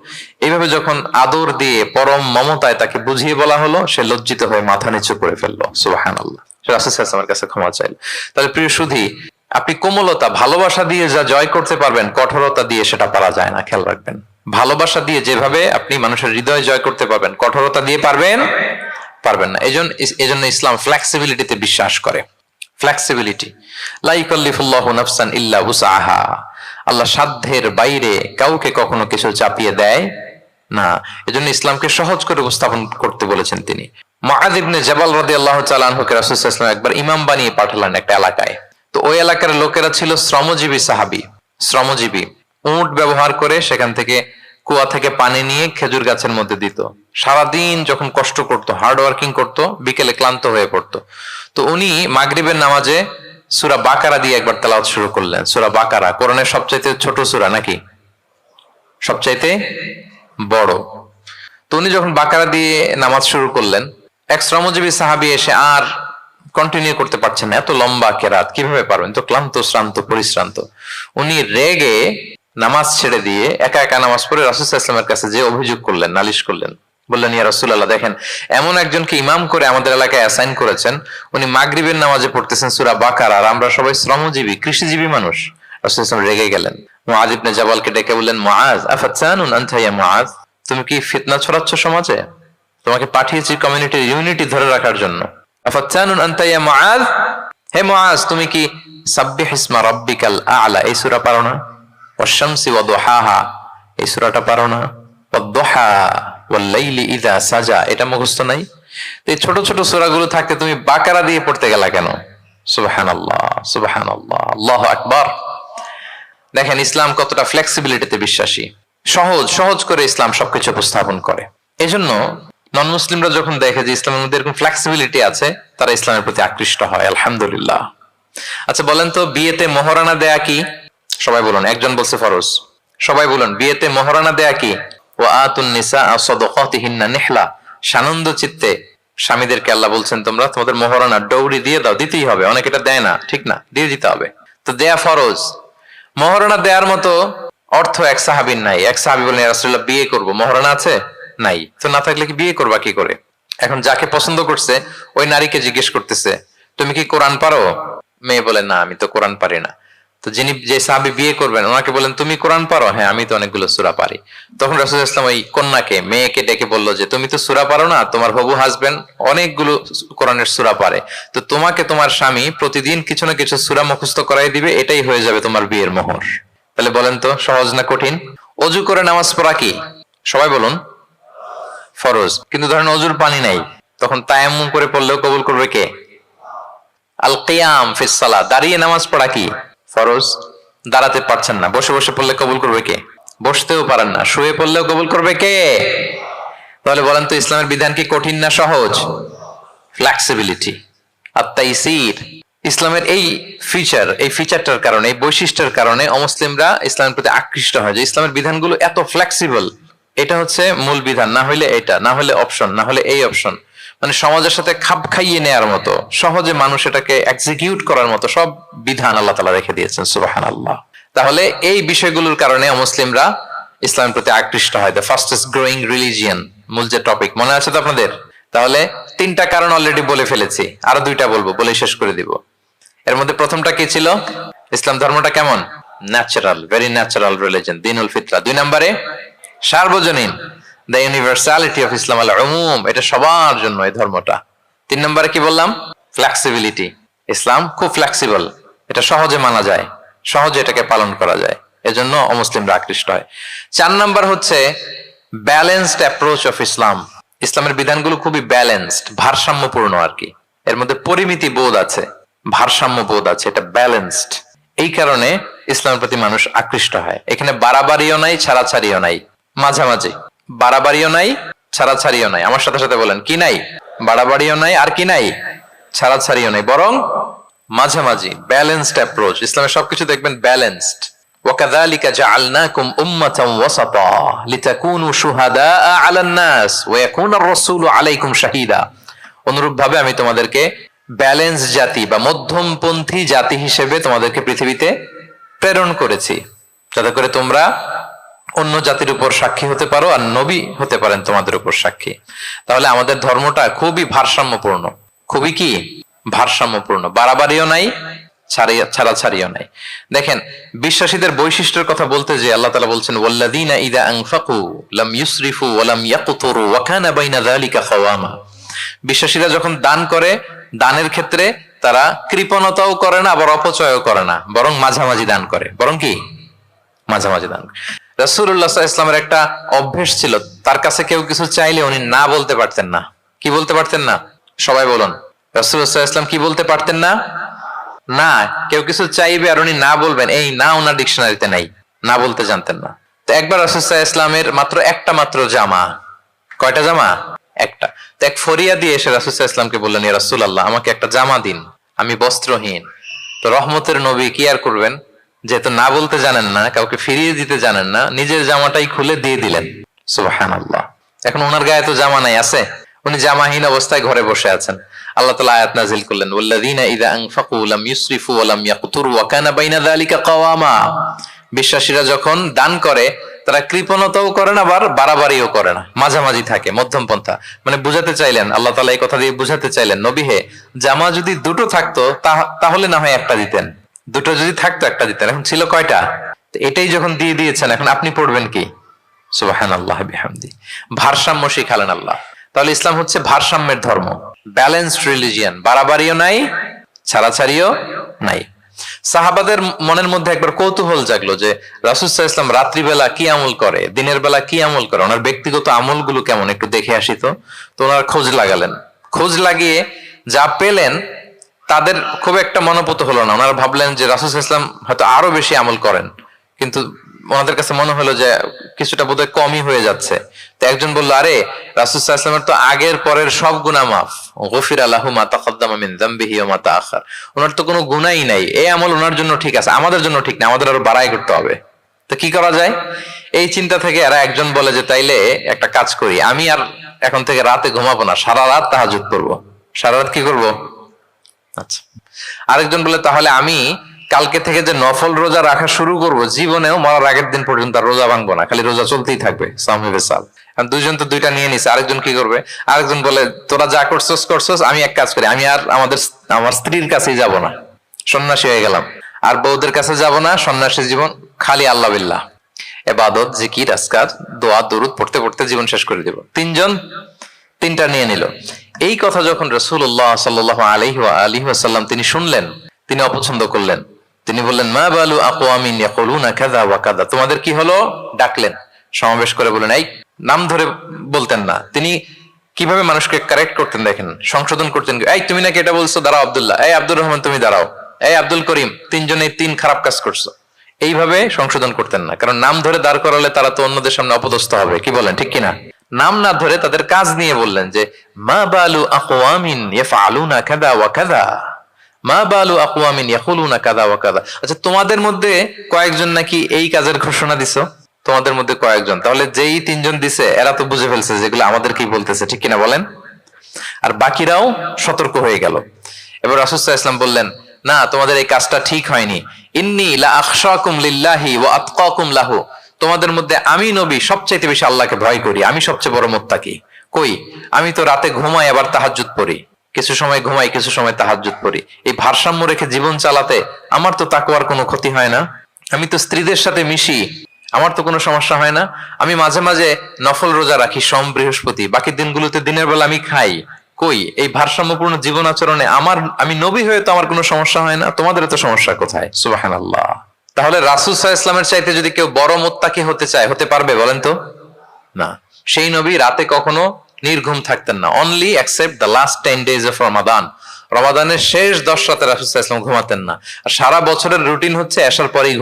এইভাবে যখন আদর দিয়ে পরম মমতায় তাকে বুঝিয়ে বলা হলো, সে লজ্জিত হয়ে মাথা নিচু করে ফেললো। সুবহানাল্লাহ। সে রাসূল সাল্লাল্লাহু আলাইহি ওয়াসাল্লামের কাছে ক্ষমা চাইল। তাহলে প্রিয় সুধী, আপনি কোমলতা ভালোবাসা দিয়ে যা জয় করতে পারবেন, কঠোরতা দিয়ে সেটা পারা যায় না, খেয়াল রাখবেন। ভালোবাসা দিয়ে যেভাবে আপনি মানুষের হৃদয় জয় করতে পারবেন, কঠোরতা দিয়ে পারবেন না। এজন্য ইসলাম ফ্লেক্সিবিলিটিতে বিশ্বাস করে। ফ্লেক্সিবিলিটি, লা ইউকাল্লিফুল্লাহু নাফসান ইল্লা উসআহা, আল্লাহ সাধ্যের বাইরে কাউকে কখনো কিছু চাপিয়ে দেয় না। এজন্য ইসলামকে সহজ করে উপস্থাপন করতে বলেছেন তিনি। মুআয ইবনে জাবাল রাদিয়াল্লাহু তাআলা আনহুকে রাসূল সাল্লাল্লাহু আলাইহি ওয়াসাল্লাম একবার ইমাম বানিয়ে পাঠালেন একটা এলাকায়। তো ওই এলাকার লোকেরা ছিল শ্রমজীবী সাহাবী, শ্রমজীবী। উট ব্যবহার করে সেখান থেকে কুয়া থেকে পানি নিয়ে খেজুর গাছের মধ্যে দিত। সারাদিন যখন কষ্ট করতো, হার্ড ওয়ার্কিং করতো, বিকেলে ক্লান্ত হয়ে পড়তো। তো উনি মাগরিবের নামাজে সূরা বাকারা দিয়ে একবার তেলাওয়াত শুরু করলেন। সূরা বাকারা কোরআনের সবচাইতে ছোট সূরা নাকি সবচাইতে বড়? তো উনি যখন বাকারা দিয়ে নামাজ শুরু করলেন, এক শ্রমজীবী সাহাবী এসে আর কন্টিনিউ করতে পারছেন না, এত লম্বা কেরাত কিভাবে পারবেন, তো ক্লান্ত শ্রান্ত পরিশ্রান্ত। উনি রেগে নামাজ ছেড়ে দিয়ে একা একা নামাজ পড়ে রাসূল সাল্লাল্লাহু আলাইহি ওয়াসাল্লামের কাছে যে অভিযোগ করলেন, নালিশ করলেন, বললেন ইয়া রাসূলুল্লাহ, দেখেন এমন একজনকে ইমাম করে আমাদের এলাকায় অ্যাসাইন করেছেন, উনি মাগরিবের নামাজে পড়তেছেন সূরা বাকারা, আর আমরা সবাই শ্রমজীবী কৃষিজীবী মানুষ। রাসূল সাল্লাল্লাহু আলাইহি ওয়াসাল্লাম রেগে গেলেন। মুআয ইবনে জাবালকে ডেকে বললেন মুআয আফাতানুন আনতা ইয়া মুআয, তুমি কি ফিতনা ছড়াচ্ছ সমাজে? তোমাকে পাঠিয়েছি কমিউনিটির ইউনিটি ধরে রাখার জন্য। আফাতানুন আনতা ইয়া মুআয, হে মুআয তুমি কি সাব্বিহ ইসমা রাব্বিকাল আ'লা এই সূরা পারো না? ওয়াশ-শামসি ওয়া দুহাহা এই সূরাটা পারো না? ওয়াদ-দুহা ওয়াল-লাইলি ইযা সাজা এটা মুখস্থ নাই? তো এই ছোট ছোট সূরাগুলো থাকতে তুমি বাকারা দিয়ে পড়তে গেলা কেন? সুবহানাল্লাহ সুবহানাল্লাহ, আল্লাহু আকবার। দেখেন ইসলাম কতটা ফ্লেক্সিবিলিটিতে বিশ্বাসী। সহজ করে ইসলাম সবকিছু উপস্থাপন করে। এজন্য নন মুসলিমরা যখন দেখে যে ইসলামের মধ্যে এরকম ফ্লেক্সিবিলিটি আছে, তারা ইসলামের প্রতি আকৃষ্ট হয়, আলহামদুলিল্লাহ। আচ্ছা বলেন তো, বিয়েতে মহারানা দেয়া কি? সবাই বলুন, একজন বলছে ফরজ। সবাই বলুন, বিয়েতে মহারানা দেয়া কি? ওয়া আতুন নিসা সাদাকাতিহিন্না নিহলা, সানন্দ চিত্তে স্বামীদেরকে আল্লাহ বলছেন তোমরা তোমাদের মহারানা ডৌরি দিয়ে দাও, দিতেই হবে। অনেক এটা দেয় না, ঠিক না, দিয়ে দিতে হবে। তো দেয়া ফরজ। মহারানা দেওয়ার মতো অর্থ এক সাহাবীর নাই। এক সাহাবী বলেন, ইয়া রাসূলুল্লাহ বিয়ে করব, মহারানা আছে? নাই। তো না থাকলে কি বিয়ে করবা কি করে? এখন যাকে পছন্দ করছে ওই নারীকে জিজ্ঞেস করতেছে, তুমি কি কোরআন পারো? মেয়ে বলে, না আমি তো কোরআন পারি না। তো যিনি যে সাহাবী বিয়ে করবেন ওনাকে বলেন, তুমি কোরআন পারো? হ্যাঁ আমি তো অনেকগুলো সূরা পারি। তখন রাসূল ইসলাম ওই কন্যাকে, মেয়েকে ডেকে বললো যে তুমি তো সূরা পারো না, তোমার হবু হাজবেন্ড অনেকগুলো কোরআনের সূরা পারে, তো তোমাকে তোমার স্বামী প্রতিদিন কিছু না কিছু সূরা মুখস্থ করাই দিবে, এটাই হয়ে যাবে তোমার বিয়ের মোহর। তাহলে বলেন তো সহজ না কঠিন? অজু করে নামাজ পড়া কি? সবাই বলুন ফরজ। কিন্তু ধরেন অজুর পানি নাই, তখন তায়াম্মুম করে পড়লেও কবুল করবে কে? আল কিয়াম ফিস সালাহ, দাঁড়িয়ে নামাজ পড়া কি? ফরজ। দাঁড়াতে পারছেন না, বসে বসে পড়লে কবুল করবে কে? বসতেও পারেন না, শুয়ে পড়লেও কবুল করবে কে? তাহলে বলেন তো ইসলামের বিধান কি কঠিন না সহজ? ফ্লেক্সিবিলিটি আর তাইসির। ইসলামের এই ফিচারটার কারণে, এই বৈশিষ্ট্যের কারণে অমুসলিমরা ইসলামের প্রতি আকৃষ্ট হয়, যে ইসলামের বিধানগুলো এত ফ্লেক্সিবল। এটা হচ্ছে মূল বিধান, না হইলে এটা, না হলে অপশন, না হলে এই অপশন। মানে সমাজের সাথে খাপ খাইয়ে নেয়ার মতো, সহজে মানুষ এটাকে এক্সিকিউট করার মতো সব বিধান আল্লাহ তাআলা রেখে দিয়েছেন, সুবহানাল্লাহ। তাহলে এই বিষয়গুলোর কারণে মুসলিমরা ইসলামের প্রতি আকৃষ্ট হয়। দ্য ফাস্টেস্ট গ্রোয়িং রিলিজিয়ন, মূল যে টপিক, মনে আছে তো আপনাদের? তাহলে তিনটা কারণ অলরেডি বলে ফেলেছি, আরো দুইটা বলবো, বলে শেষ করে দিব। এর মধ্যে প্রথমটা কি ছিল? ইসলাম ধর্মটা কেমন? ন্যাচারাল, ভেরি ন্যাচারাল রিলিজন, দীনুল ফিতরা। দুই নম্বরে সার্বজনীন, দ্য ইউনিভার্সালিটি অফ ইসলাম আল উমুম, এটা সবার জন্য এই ধর্মটা। তিন নম্বরে কি বললাম? ফ্লেক্সিবিলিটি, ইসলাম খুব ফ্লেক্সিবল, এটা সহজে মানা যায়, সহজে এটাকে পালন করা যায়, এজন্য অমুসলিমরা আকৃষ্ট হয়। চার নাম্বার হচ্ছে ব্যালেন্সড অ্যাপ্রোচ অফ ইসলাম। ইসলামের বিধানগুলো খুবই ব্যালেন্সড, ভারসাম্যপূর্ণ আর কি। এর মধ্যে পরিমিতি বোধ আছে, ভারসাম্য বোধ আছে, এটা ব্যালেন্সড। এই কারণে ইসলামের প্রতি মানুষ আকৃষ্ট হয়। এখানে বাড়াবাড়িও নাই, ছাড়াছাড়িও নাই, মাঝামাঝি। বাড়াবাড়িও নাই, ছাড়াছাড়িও নাই। আমার সাথে সাথে বলেন, কি নাই? বাড়াবাড়িও নাই, আর কি নাই? ছাড়াছাড়িও নাই, বরং মাঝামাঝি, ব্যালেন্সড অ্যাপ্রোচ। ইসলামের সবকিছু দেখবেন ব্যালেন্সড। وكذلك جعلناكم أمة وسطا لتكونوا شهداء على الناس ويكون الرسول عليكم شهيدا। অনুরূপভাবে আমি তোমাদেরকে ব্যালেন্স জাতি বা মধ্যমপন্থী জাতি হিসেবে তোমাদেরকে পৃথিবীতে প্রেরণ করেছি, যাতে করে তোমরা অন্য জাতির উপর সাক্ষী হতে পারো, আর নবী হতে পারেন তোমাদের উপর সাক্ষী। তাহলে আমাদের ধর্মটা খুবই ভারসাম্যপূর্ণ, খুবই কি ভারসাম্যপূর্ণ, বাড়াবাড়িও নাই, ছাড়াছাড়িও নাই। দেখেন বিশ্বাসীদের বৈশিষ্ট্যের কথা বলতে যে আল্লাহ তাআলা বলছেন, ওয়াল্লাযীনা ইযা আনফাকু লাম ইউসরিফু ওয়া লাম ইয়াকতুরু ওয়া কানা বাইনা যালিকা কাওয়ামা। বিশ্বাসীরা যখন দান করে, দানের ক্ষেত্রে তারা কৃপণতাও করে না, আবার অপচয়ও করে না, বরং মাঝামাঝি দান করে। বরং কি মাঝামাঝি দান। রাসূলুল্লাহ সাল্লাল্লাহু আলাইহি ওয়াসাল্লামের একটা অভ্যেস ছিল, তার কাছে কেউ কিছু চাইলে উনি না বলতে পারতেন না। কি বলতে পারতেন না? সবাই বলুন, রাসূলুল্লাহ সাল্লাল্লাহু আলাইহি ওয়াসাল্লাম কি বলতে পারতেন না? না। কেউ কিছু চাইবে আর উনি না বলবেন, এই না ওনার ডিকশনারিতে নাই, না বলতে জানতেন না। তো একবার রাসূল সাল্লাল্লাহু আলাইহি ওয়াসাল্লামের মাত্র জামা, কয়টা জামা? একটা। তো এক ফরিয়া দিয়ে এসে রাসূল সাল্লাল্লাহু আলাইহি ওয়াসাল্লামকে বললেন, ইয়া রাসূলুল্লাহ আমাকে একটা জামা দিন, আমি বস্ত্রহীন। তো রহমতের নবী কি আর করবেন, যেহেতু না বলতে জানেন না, কাউকে ফিরিয়ে দিতে জানেন না, নিজের জামাটাই খুলে দিয়ে দিলেন। সুবহানাল্লাহ। এখন ওনার গায়ে তো জামা নাই, আছে? উনি জামাহীন অবস্থায় ঘরে বসে আছেন। আল্লাহ তাআলা আয়াত নাযিল করলেন, ওয়াল্লাযীনা ইযা আনফাকু লাম ইউসরিফু ওয়া লাম ইয়াকতুরু ওয়া কানা বাইনা যালিকা কাওয়ামা। বিশ্বাসীরা যখন দান করে তারা কৃপণতাও করে না, আবার বাড়াবাড়িও করে না, মাঝামাঝি থাকে, মধ্যম পন্থা। মানে বুঝাতে চাইলেন, আল্লাহ তাআলা এই কথা দিয়ে বুঝাতে চাইলেন, নবী হে, জামা যদি দুটো থাকতো তাহলে না হয় একটা দিতেন, দুটো যদি থাকতো একটা দিতেন, এখন ছিল কয়টা? এটাই যখন দিয়ে দিয়েছেন, এখন আপনি পড়বেন কি? সুবহানাল্লাহ বিহামদি। ভারসাম্য শিখালেন আল্লাহ। তাহলে ইসলাম হচ্ছে ভারসাম্যের ধর্ম, ব্যালেন্সড রিলিজিয়ন, বাড়াবাড়িও নাই, ছাড়াছাড়িও নাই। সাহাবাদের মনের মধ্যে একবার কৌতূহল জাগলো যে রাসূল সাল্লাল্লাহু আলাইহি ওয়াসাল্লাম রাত্রিবেলা কি আমল করে, দিনের বেলা কি আমল করে, ওনার ব্যক্তিগত আমলগুলো কেমন, একটু দেখে আসি। তো ওনার খোঁজ লাগালেন। খোঁজ লাগিয়ে যা পেলেন তাদের খুব একটা মনোপুত হলো না। ওনারা ভাবলেন যে রাসূল সাল্লাল্লাহু আলাইহি ওয়াসাল্লাম হয়তো আরো বেশি আমল করেন, কিন্তু ওনাদের কাছে মনে হলো যে কিছুটা বোধহয় কমই হয়ে যাচ্ছে। তো একজন বললো, আরে রাসূল সাল্লাল্লাহু আলাইহি ওয়াসাল্লামের তো আগের পরের সব গুনাহ মাফ, গফিরা লাহু মা তাকাদ্দামা মিন যামবিহি ওয়া মা তাআখার, ওনার তো কোনো গুনাহই নাই, এই আমল ওনার জন্য ঠিক আছে, আমাদের জন্য ঠিক না, আমাদের আরো বাড়াই করতে হবে। তো কি করা যায়? এই চিন্তা থেকে এরা একজন বলে যে তাইলে একটা কাজ করি, আমি আর এখন থেকে রাতে ঘুমাবো না, সারা রাত তাহাজ্জুদ করবো। সারা রাত কি করবো? আচ্ছা। আরেকজন বলে তাহলে আমি কালকে থেকে যে নফল রোজা রাখা শুরু করব, জীবনেও মরার আগের দিন পর্যন্ত আর রোজা ভাঙবো না, খালি রোজা চলতেই থাকবে। সামি বেসাল। দুইজন তো দুইটা নিয়ে নিছে, আরেকজন কি করবে? আরেকজন বলে তোরা যা করছস করছস, আমি এক কাজ করি, আমি আর আমার স্ত্রীর কাছেই যাব না, সন্ন্যাসী হয়ে গেলাম, আর বউদের কাছে যাব না, সন্ন্যাসী জীবন, খালি আল্লাহ বিল্লাহ, ইবাদত, জিকির, আজকার, দোয়া দরুদ পড়তে পড়তে জীবন শেষ করে দিব। তিনজন তিনটা নিয়ে নিল। এই কথা যখন রাসূলুল্লাহ সাল্লাল্লাহু আলাইহি ওয়া আলিহি ওয়াসাল্লাম তিনি শুনলেন, তিনি অপছন্দ করলেন। তিনি বললেন, মা বালু আকওয়ামিন ইয়াকুলুনা কাযা ওয়া কাযা, তোমাদের কি হলো? ডাকলেন, সমাবেশ করে বলেন, এই নাম ধরে বলতেন না, তিনি কিভাবে মানুষকে কারেক্ট করতেন দেখেন, সংশোধন করতেন। এই তুমি নাকি এটা বলছো, দাঁড়াও আব্দুল্লাহ, এই আব্দুর রহমান তুমি দাঁড়াও, এই আব্দুল করিম, তিনজনেই তিন খারাপ কাজ করছো, এইভাবে সংশোধন করতেন না। কারণ নাম ধরে দাঁড় করালে তারা তো অন্যদের সামনে অপদস্থ হবে, কি বলেন, ঠিক কিনা? নাম না ধরে তাদের কাজ নিয়ে বললেন যে মা বালু আকওয়ামিন ইয়াফআলুনা কাযা ওয়া কাযা, মা বালু আকওয়ামিন ইয়াকুলুনা কাযা ওয়া কাযা। আচ্ছা, তোমাদের মধ্যে কয়েকজন নাকি এই কাজের ঘোষণা দিছো, তোমাদের মধ্যে কয়েকজন, তাহলে যেই তিনজন দিছে এরা তো বুঝে ফেলছে যেগুলো আমাদেরকেই বলতেছে, ঠিক কিনা বলেন? আর বাকিরাও সতর্ক হয়ে গেল। এবার রাসূল সাল্লাল্লাহু আলাইহি ওয়াসাল্লাম বললেন, না, তোমাদের এই কাজটা ঠিক হয়নি। ইন্নী লা আখশাকুম লিল্লাহি ওয়া আতকাকুম লাহু, তোমাদের মধ্যে আমি নবী সবচেয়ে বেশি আল্লাহকে ভয় করি, আমি সবচেয়ে বড় মুত্তাকি। কই, আমি তো রাতে ঘুমাই আবার তাহাজ্জুদ পড়ি, কিছু সময় ঘুমাই কিছু সময় তাহাজ্জুদ পড়ি। এই ভারসাম্য রেখে জীবন চালাতে আমার তো তাকওয়ার কোনো ক্ষতি হয় না। আমি তো স্ত্রীদের সাথে মিশি, আমার তো কোনো সমস্যা হয় না। আমি মাঝে মাঝে নফল রোজা রাখি সোম বৃহস্পতি, বাকি দিনগুলোতে দিনের বেলা আমি খাই। কই, এই ভারসাম্যপূর্ণ জীবন আচরণে আমি নবী হয়ে তো আমার কোনো সমস্যা হয় না, তোমাদের তো সমস্যা কোথায়? সুবহানাল্লাহ। তাহলে রাসূল সাল্লাল্লাহু আলাইহি ওয়াসাল্লামের চাইতে যদি কেউ বড় মুত্তাকি হতে চায়, হতে পারবে বলেন তো? না। সেই নবী রাতে কখনো নির্ঘুম থাকতেন না, only except the last 10 days of Ramadan. রমাদানের শেষ 10 রাতে রাসূল সাল্লাল্লাহু আলাইহি ওয়াসাল্লাম ঘুমাতেন না। আর সারা বছরের রুটিন হচ্ছে এশার পরেই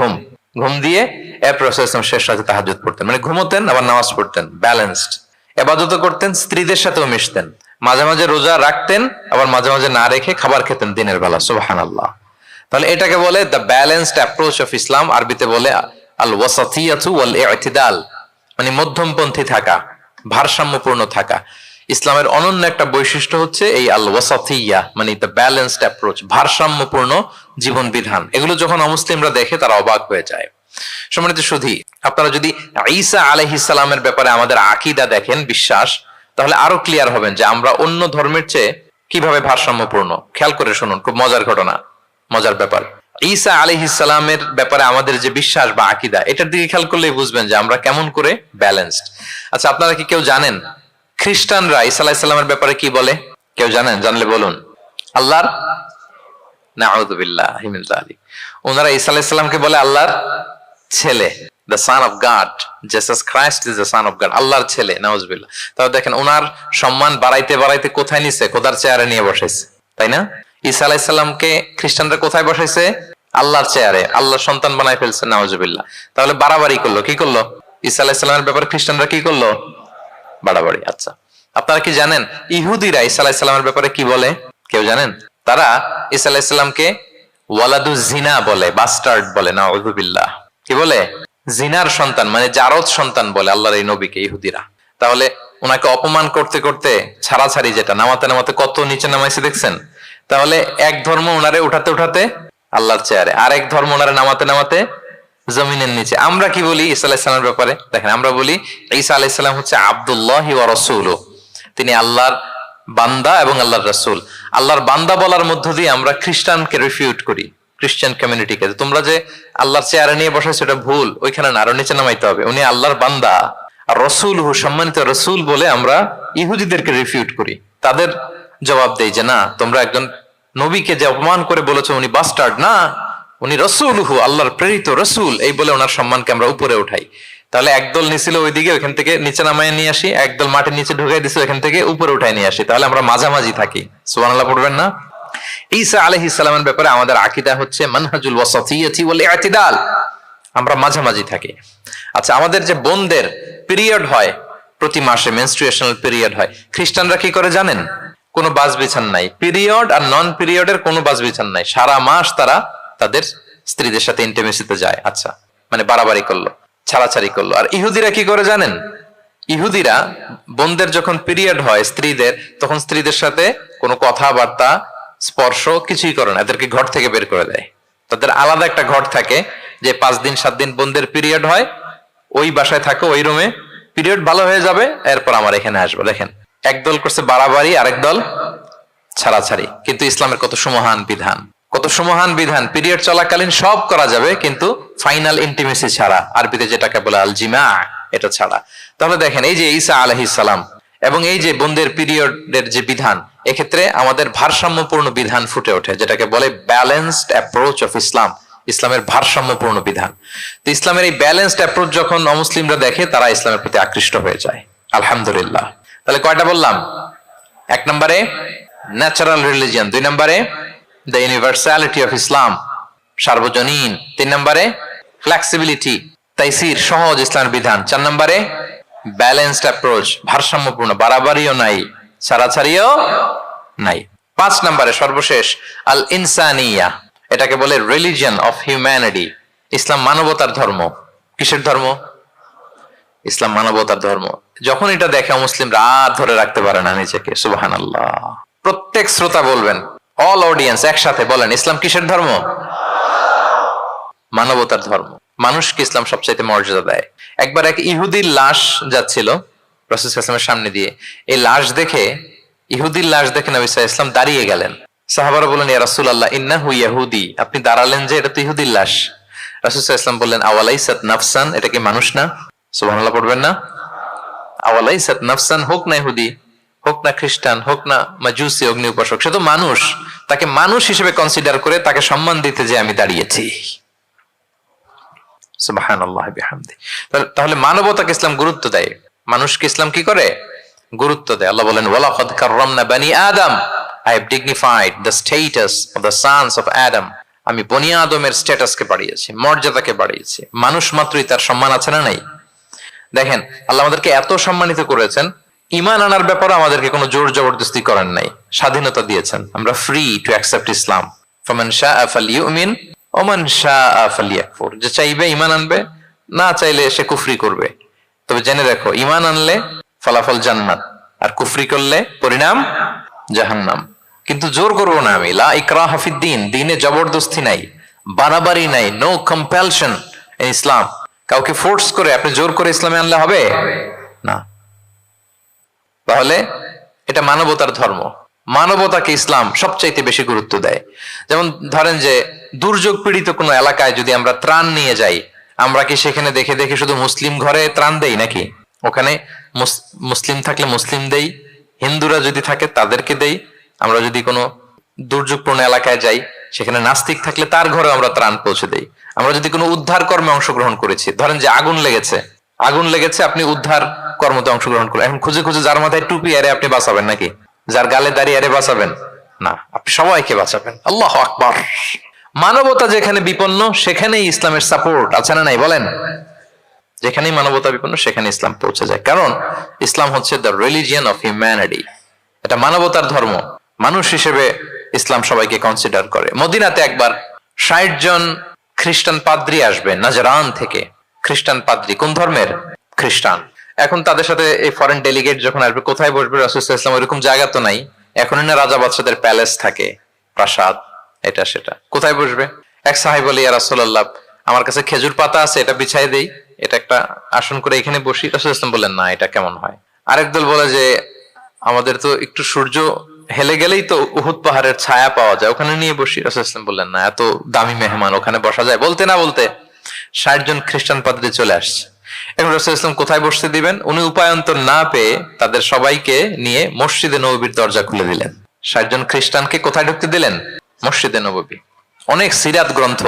ঘুম দিয়ে এরপর রাসূল সাল্লাল্লাহু আলাইহি ওয়াসাল্লাম শেষ রাতে তাহাজ্জুদ পড়তেন, মানে ঘুমোতেন আবার নামাজ পড়তেন, ব্যালেন্সড। ইবাদত করতেন, স্ত্রীদের সাথেও মিশতেন, মাঝে মাঝে রোজা রাখতেন, আবার মাঝে মাঝে না রেখে খাবার খেতেন দিনের বেলা। সুবহানাল্লাহ। তাহলে এটাকে বলে the balanced approach of Islam, আরবিতে বলে আল ওয়াসাতিয়াতু ওয়াল ইতিদাল, মানে মধ্যমপন্থী থাকা, ভারসাম্যপূর্ণ থাকা। ইসলামের অনন্য একটা বৈশিষ্ট্য হচ্ছে এই আল ওয়াসাতিয়া, মানে দ্য ব্যালেন্সড অ্যাপ্রোচ, ভারসাম্যপূর্ণ জীবন বিধান। এগুলো যখন অমুসলিমরা দেখে তারা অবাক হয়ে যায়। সম্মানিত সুধী, আপনারা যদি ঈসা আলাইহিস সালামের ব্যাপারে আমাদের আকীদা দেখেন, বিশ্বাস, তাহলে আরো ক্লিয়ার হবেন যে আমরা অন্য ধর্মের চেয়ে কিভাবে ভারসাম্যপূর্ণ। খেয়াল করে শুনুন, খুব মজার ঘটনা, মজার ব্যাপার। ঈসা আলাইহিস সালামের ব্যাপারে আমাদের যে বিশ্বাস বা আকীদা, এটার দিকে খেয়াল করলেই বুঝবেন যে আমরা কেমন করে ব্যালেন্সড। আচ্ছা, আপনারা কি কেউ জানেন খ্রিস্টানরা ঈসা আলাইহিস সালামের ব্যাপারে কি বলে? কেউ জানেন? জানলে বলুন। আল্লাহর, নাউযু বিল্লাহি মিন যালিক, ওনারা ঈসা আলাইহিস সালামকে বলে আল্লাহর ছেলে, the son of God, Jesus Christ is the son of God, আল্লাহর ছেলে, নাউজুবিল্লাহ। তাহলে দেখেন ওনার সম্মান বাড়াইতে বাড়াইতে কোথায় নিছে? খোদার চেয়ারে নিয়ে বসাইছে, তাই না? ঈসা আলাইহিস সালামকে খ্রিস্টানরা কোথায় বসাইছে? আল্লাহর চেয়ারে, আল্লাহর সন্তান বানাই ফেলছে, নাউজুবিল্লাহ। তাহলে বাড়াবাড়ি করলো, কি করলো? ঈসা আলাইহিস সালামের ব্যাপারে খ্রিস্টানরা কি করলো? বাড়াবাড়ি। আচ্ছা, আপনারা কি জানেন ইহুদিরা ঈসা আলাইহিস সালামের ব্যাপারে কি বলে? কেউ জানেন? তারা ঈসা আলাইহিস সালামকে ওয়ালাদু জিনা বলে, বাস্টার্ড বলে, নাউযুবিল্লাহ। কি বলে? জিনার সন্তান, মানে জারদ সন্তান বলে আল্লাহর এই নবীকে ইহুদিরা। তাহলে ওনাকে অপমান করতে করতে ছাড়াছাড়ি, যেটা নামাতে নামাতে কত নিচে নামাইছে দেখছেন? তাহলে এক ধর্ম ওনারে উঠাতে উঠাতে আল্লাহর চেয়ারে, আর এক ধর্ম ওনারে নামাতে নামাতে জমিনের নিচে। আমরা কি বলি ঈসা আলাইহিস সালামের ব্যাপারে? দেখেন, আমরা বলি ঈসা আলাইহিস সালাম হচ্ছে আব্দুল্লাহি ওয়া রাসূলুহু, তিনি আল্লাহর বান্দা এবং আল্লাহর রাসূল। আল্লাহর বান্দা বলার মধ্য দিয়ে আমরা খ্রিস্টানকে রিফিউট করি, খ্রিস্টান কমিউনিটিকে, তোমরা যে আল্লাহর চেয়ারে নিয়ে বসাইছো এটা ভুল, ওইখানে না, আরো নিচে নামাইতে হবে, উনি আল্লাহর বান্দা। আর রাসূলুহু, সম্মানিত রাসূল বলে আমরা ইহুদিদেরকে রিফিউট করি, তাদের জবাব দেই যে না, তোমরা একজন নবীকে যে অপমান করে বলেছো উনি বাস্টার্ড না, উনি রাসূলুহু, আল্লাহর প্রেরিত রাসূল, এই বলে ওনার সম্মানকে আমরা উপরে উঠাই। তাহলে একদল নিছিল ওইদিকে, ওইখান থেকে নিচে নামায় নিয়ে আসি, একদল মাটির নিচে ঢুকাই দিছে, ওইখান থেকে উপরে উঠাই নিয়ে আসি। তাহলে আমরা মাঝামাঝি থাকি। সুবহানাল্লাহ পড়বেন না? ঈসা আলাইহিস সালামের ব্যাপারে আমাদের আকীদা হচ্ছে মানহাজুল ওয়াসাতিয়াতি ওয়াল ইতিদাল, আমরা মাঝামাঝি থাকি। আচ্ছা, আমাদের যে বোনদের পিরিয়ড হয় প্রতি মাসে, মেনস্ট্রুয়েশনাল পিরিয়ড হয়, খ্রিস্টানরা কি করে জানেন? কোনো বাজ বিছান নাই, পিরিয়ড আর নন পিরিয়ডের কোনো বাজ বিছান নাই, সারা মাস তারা তাদের স্ত্রীদের সাথে ইন্টিমেসিতে যায়। আচ্ছা, মানে বাড়াবাড়ি করলো, ছাড়াছাড়ি করলো। আর ইহুদিরা কি করে জানেন? ইহুদিরা বোনদের যখন পিরিয়ড হয় স্ত্রীদের, তখন স্ত্রীদের সাথে কোনো কথাবার্তা, স্পর্শ কিছুই করে না, এদেরকে ঘর থেকে বের করে দেয়। তাদের আলাদা একটা ঘর থাকে, যে 5 দিন 7 দিন বোনদের পিরিয়ড হয়, ওই বাসায় থাকো, ওই রুমে, পিরিয়ড ভালো হয়ে যাবে, এরপর আমার এখানে আসবে। দেখেন, একদল করছে বাড়াবাড়ি, আরেক দল ছাড়াছাড়ি। কিন্তু ইসলামের কত সুমহান বিধান, কত সুমহান বিধান! পিরিয়ড চলাকালীন সব করা যাবে, কিন্তু ফাইনাল ইন্টিমেসি ছাড়া, আরবিতে যেটাকে বলে আল জিমা, এটা ছাড়া। তাহলে দেখেন, এই যে ঈসা আলাইহিস সালাম এবং এই যে বোনদের পিরিয়ডের যে বিধান, এক্ষেত্রে আমাদের ভারসাম্যপূর্ণ বিধান ফুটে ওঠে, যেটাকে বলে ব্যালেন্সড অ্যাপ্রোচ অফ ইসলাম, ইসলামের ভারসাম্যপূর্ণ বিধান। তো ইসলামের এই ব্যালেন্সড অ্যাপ্রোচ যখন অমুসলিমরা দেখে, তারা ইসলামের প্রতি আকৃষ্ট হয়ে যায়। আলহামদুলিল্লাহ। তাহলে কয়টা বললাম? 1 নম্বরে ন্যাচারাল রিলিজিয়ন, 2 নম্বরে দ্য ইউনিভার্সালিটি অফ ইসলাম, সার্বজনীন, 3 নম্বরে ফ্লেক্সিবিলিটি, তাইসির, সহজ ইসলামের বিধান, 4 নম্বরে ব্যালেন্সড অ্যাপ্রোচ, ভারসাম্যপূর্ণ, বাড়াবাড়িও নাই, ছাড়াছাড়িও নাই। 5 নম্বরে সর্বশেষ আল ইনসানিয়া, এটাকে বলে রিলিজিয়ন অফ হিউম্যানিটি। ইসলাম মানবতার ধর্ম। কিসের ধর্ম? ইসলাম মানবতার ধর্ম। যখন এটা দেখে মুসলিম রাত ধরে রাখতে পারে না নিজেকে। সুবহানাল্লাহ। প্রত্যেক শ্রোতা বলবেন, অল অডিয়েন্স একসাথে বলেন, ইসলাম কিসের ধর্ম? মানবতার ধর্ম। মানুষকে ইসলাম সবচাইতে মর্যাদা দেয়। একবার এক ইহুদির লাশ যাচ্ছিল রাসূল সাল্লাল্লাহু আলাইহি ওয়াসাল্লামের সামনে দিয়ে, এই লাশ দেখে, ইহুদির লাশ দেখে নবী সাল্লাল্লাহু আলাইহি ওয়াসাল্লাম দাঁড়িয়ে গেলেন। সাহাবারা বললেন, ইয়া রাসূলুল্লাহ ইন্নাহু ইয়াহুদি, আপনি দাঁড়ালেন যে, এটা তো ইহুদির লাশ। রাসূল সাল্লাল্লাহু আলাইহি ওয়াসাল্লাম বললেন, আওয়ালাইসাত নাফসান, এটা কি মানুষ না? সুবহানাল্লাহ পড়বেন না? আওয়ালাইসাত নাফসান, হোক না ইহুদি, হোক না খ্রিস্টান, হোক না মাজুসি, অগ্নি উপাসক, সে তো মানুষ। তাকে মানুষ হিসেবে কনসিডার করে তাকে সম্মান দিতে যে আমি দাঁড়িয়েছি। সুবহানাল্লাহ বিহামদি। তাহলে মানবতাকে ইসলাম গুরুত্ব দেয়, মানুষকে ইসলাম কি করে? গুরুত্ব দেয়। আল্লাহ বলেন, ওয়ালাকাদ কাররামনা বানি আদম, I have dignified the status of the sons of Adam. আমি বনি আদমের স্ট্যাটাসকে বাড়িয়েছি, মর্যাদাকে বাড়িয়েছি। মানুষ মাত্রই তার সম্মান আছে না নাই? দেখেন, আল্লাহ আমাদেরকে এত সম্মানিত করেছেন, ঈমান আনার ব্যাপারে আমাদেরকে কোনো জোর জবরদস্তি করেন নাই, স্বাধীনতা দিয়েছেন। আমরা ফ্রি টু অ্যাকসেপ্ট ইসলাম। ফামান শাআ ফালইউমিন ওয়া মান শাআ ফালইয়াকফুর। যে চাইবে ঈমান আনবে, না চাইলে সে কুফরি করবে। তবে জেনে রাখো, ঈমান আনলে ফলাফল জান্নাত, আর কুফরি করলে পরিণাম জাহান্নাম। কিন্তু জোর করবো না আমি। লা ইকরাহা ফিদ্দীন, দ্বীনে জবরদস্তি নাই, বাড়াবাড়ি নাই, নো কম্পালশন ইন ইসলাম। কাউকে ফোর্স করে আপনি জোর করে ইসলামে আনলে হবে না। তাহলে এটা মানবতার ধর্ম। মানবতাকে ইসলাম সবচাইতে বেশি গুরুত্ব দেয়। যেমন ধরেন যে, দুর্যোগ পীড়িত কোনো এলাকায় যদি আমরা ত্রাণ নিয়ে যাই, আমরা কি সেখানে দেখে দেখে শুধু মুসলিম ঘরে ত্রাণ দেই নাকি? ওখানে মুসলিম থাকলে মুসলিম দেই, হিন্দুরা যদি থাকে তাদেরকে দেই। আমরা যদি কোনো দুর্যোগপূর্ণ এলাকায় যাই, সেখানে নাস্তিক থাকলে তার ঘরে আমরা ত্রাণ পৌঁছে দেই। আমরা যদি কোনো উদ্ধার কর্মে অংশগ্রহণ করেছি, ধরেন যে আগুন লেগেছে, আপনি উদ্ধার কর্মতে অংশগ্রহণ করেন, এখন খুঁজে খুঁজে যার মাথায় টুপি আরে আপনি বাঁচাবেন নাকি? যার গালে দাঁড়িয়ে আরে বাঁচাবেন না, আপনি সবাইকে বাঁচাবেন। আল্লাহু আকবার। মানবতা যেখানে বিপন্ন, সেখানেই ইসলামের সাপোর্ট আছে না নাই বলেন? যেখানেই মানবতা বিপন্ন, সেখানে ইসলাম পৌঁছে যায়। কারণ ইসলাম হচ্ছে দ্য রিলিজিয়ন অফ হিউম্যানিটি। এটা মানবতার ধর্ম। মানুষ হিসেবে ইসলাম সবাইকে কনসিডার করে। মদিনাতে একবার 60 জন খ্রিস্টান পাদ্রী আসবে নাজরান থেকে। খ্রিস্টান পাদ্রী, কোন ধর্মের? খ্রিস্টান। এখন তাদের সাথে এই ফরেন ডেলিগেট যখন আসবে, কোথায় বসবে? রাসূল সাল্লাল্লাহু আলাইহি ওয়াসাল্লাম ওইরকম জায়গা তো নাই। এখন না রাজা বাদশাদের প্যালেস থাকে, প্রাসাদ, এটা সেটা। কোথায় বসবে? এক সাহাবী বলে, ইয়া রাসূলুল্লাহ, আমার কাছে খেজুর পাতা আছে, এটা বিছাই দেই, এটা একটা আসন করে এখানে বসি। রাসূল সাল্লাল্লাহু আলাইহি ওয়াসাল্লাম বললেন, না, এটা কেমন হয়? আরেক দল বলে যে, আমাদের তো একটু সূর্য হেলে গেলেই তো উহুদ পাহাড়ের ছায়া পাওয়া যায়, ওখানে নিয়ে বসি। রাসূল সাল্লাল্লাহু আলাইহি ওয়াসাল্লাম বললেন, না, এত দামি মেহমান, ওখানে বসা যায়? বলতে না বলতে 60 জন খ্রিস্টান পাদ্রী চলে আসছে। এখন রাসূল সাল্লাল্লাহু আলাইহি ওয়াসাল্লাম কোথায় বসতে দিবেন? উনি উপায়ন্তর না পেয়ে তাদের সবাইকে নিয়ে মসজিদে নববীর দরজা খুলে দিলেন। 60 জন খ্রিস্টানকে কোথায় ঢুকতে দিলেন? মসজিদে নববী। অনেক সিরাত গ্রন্থ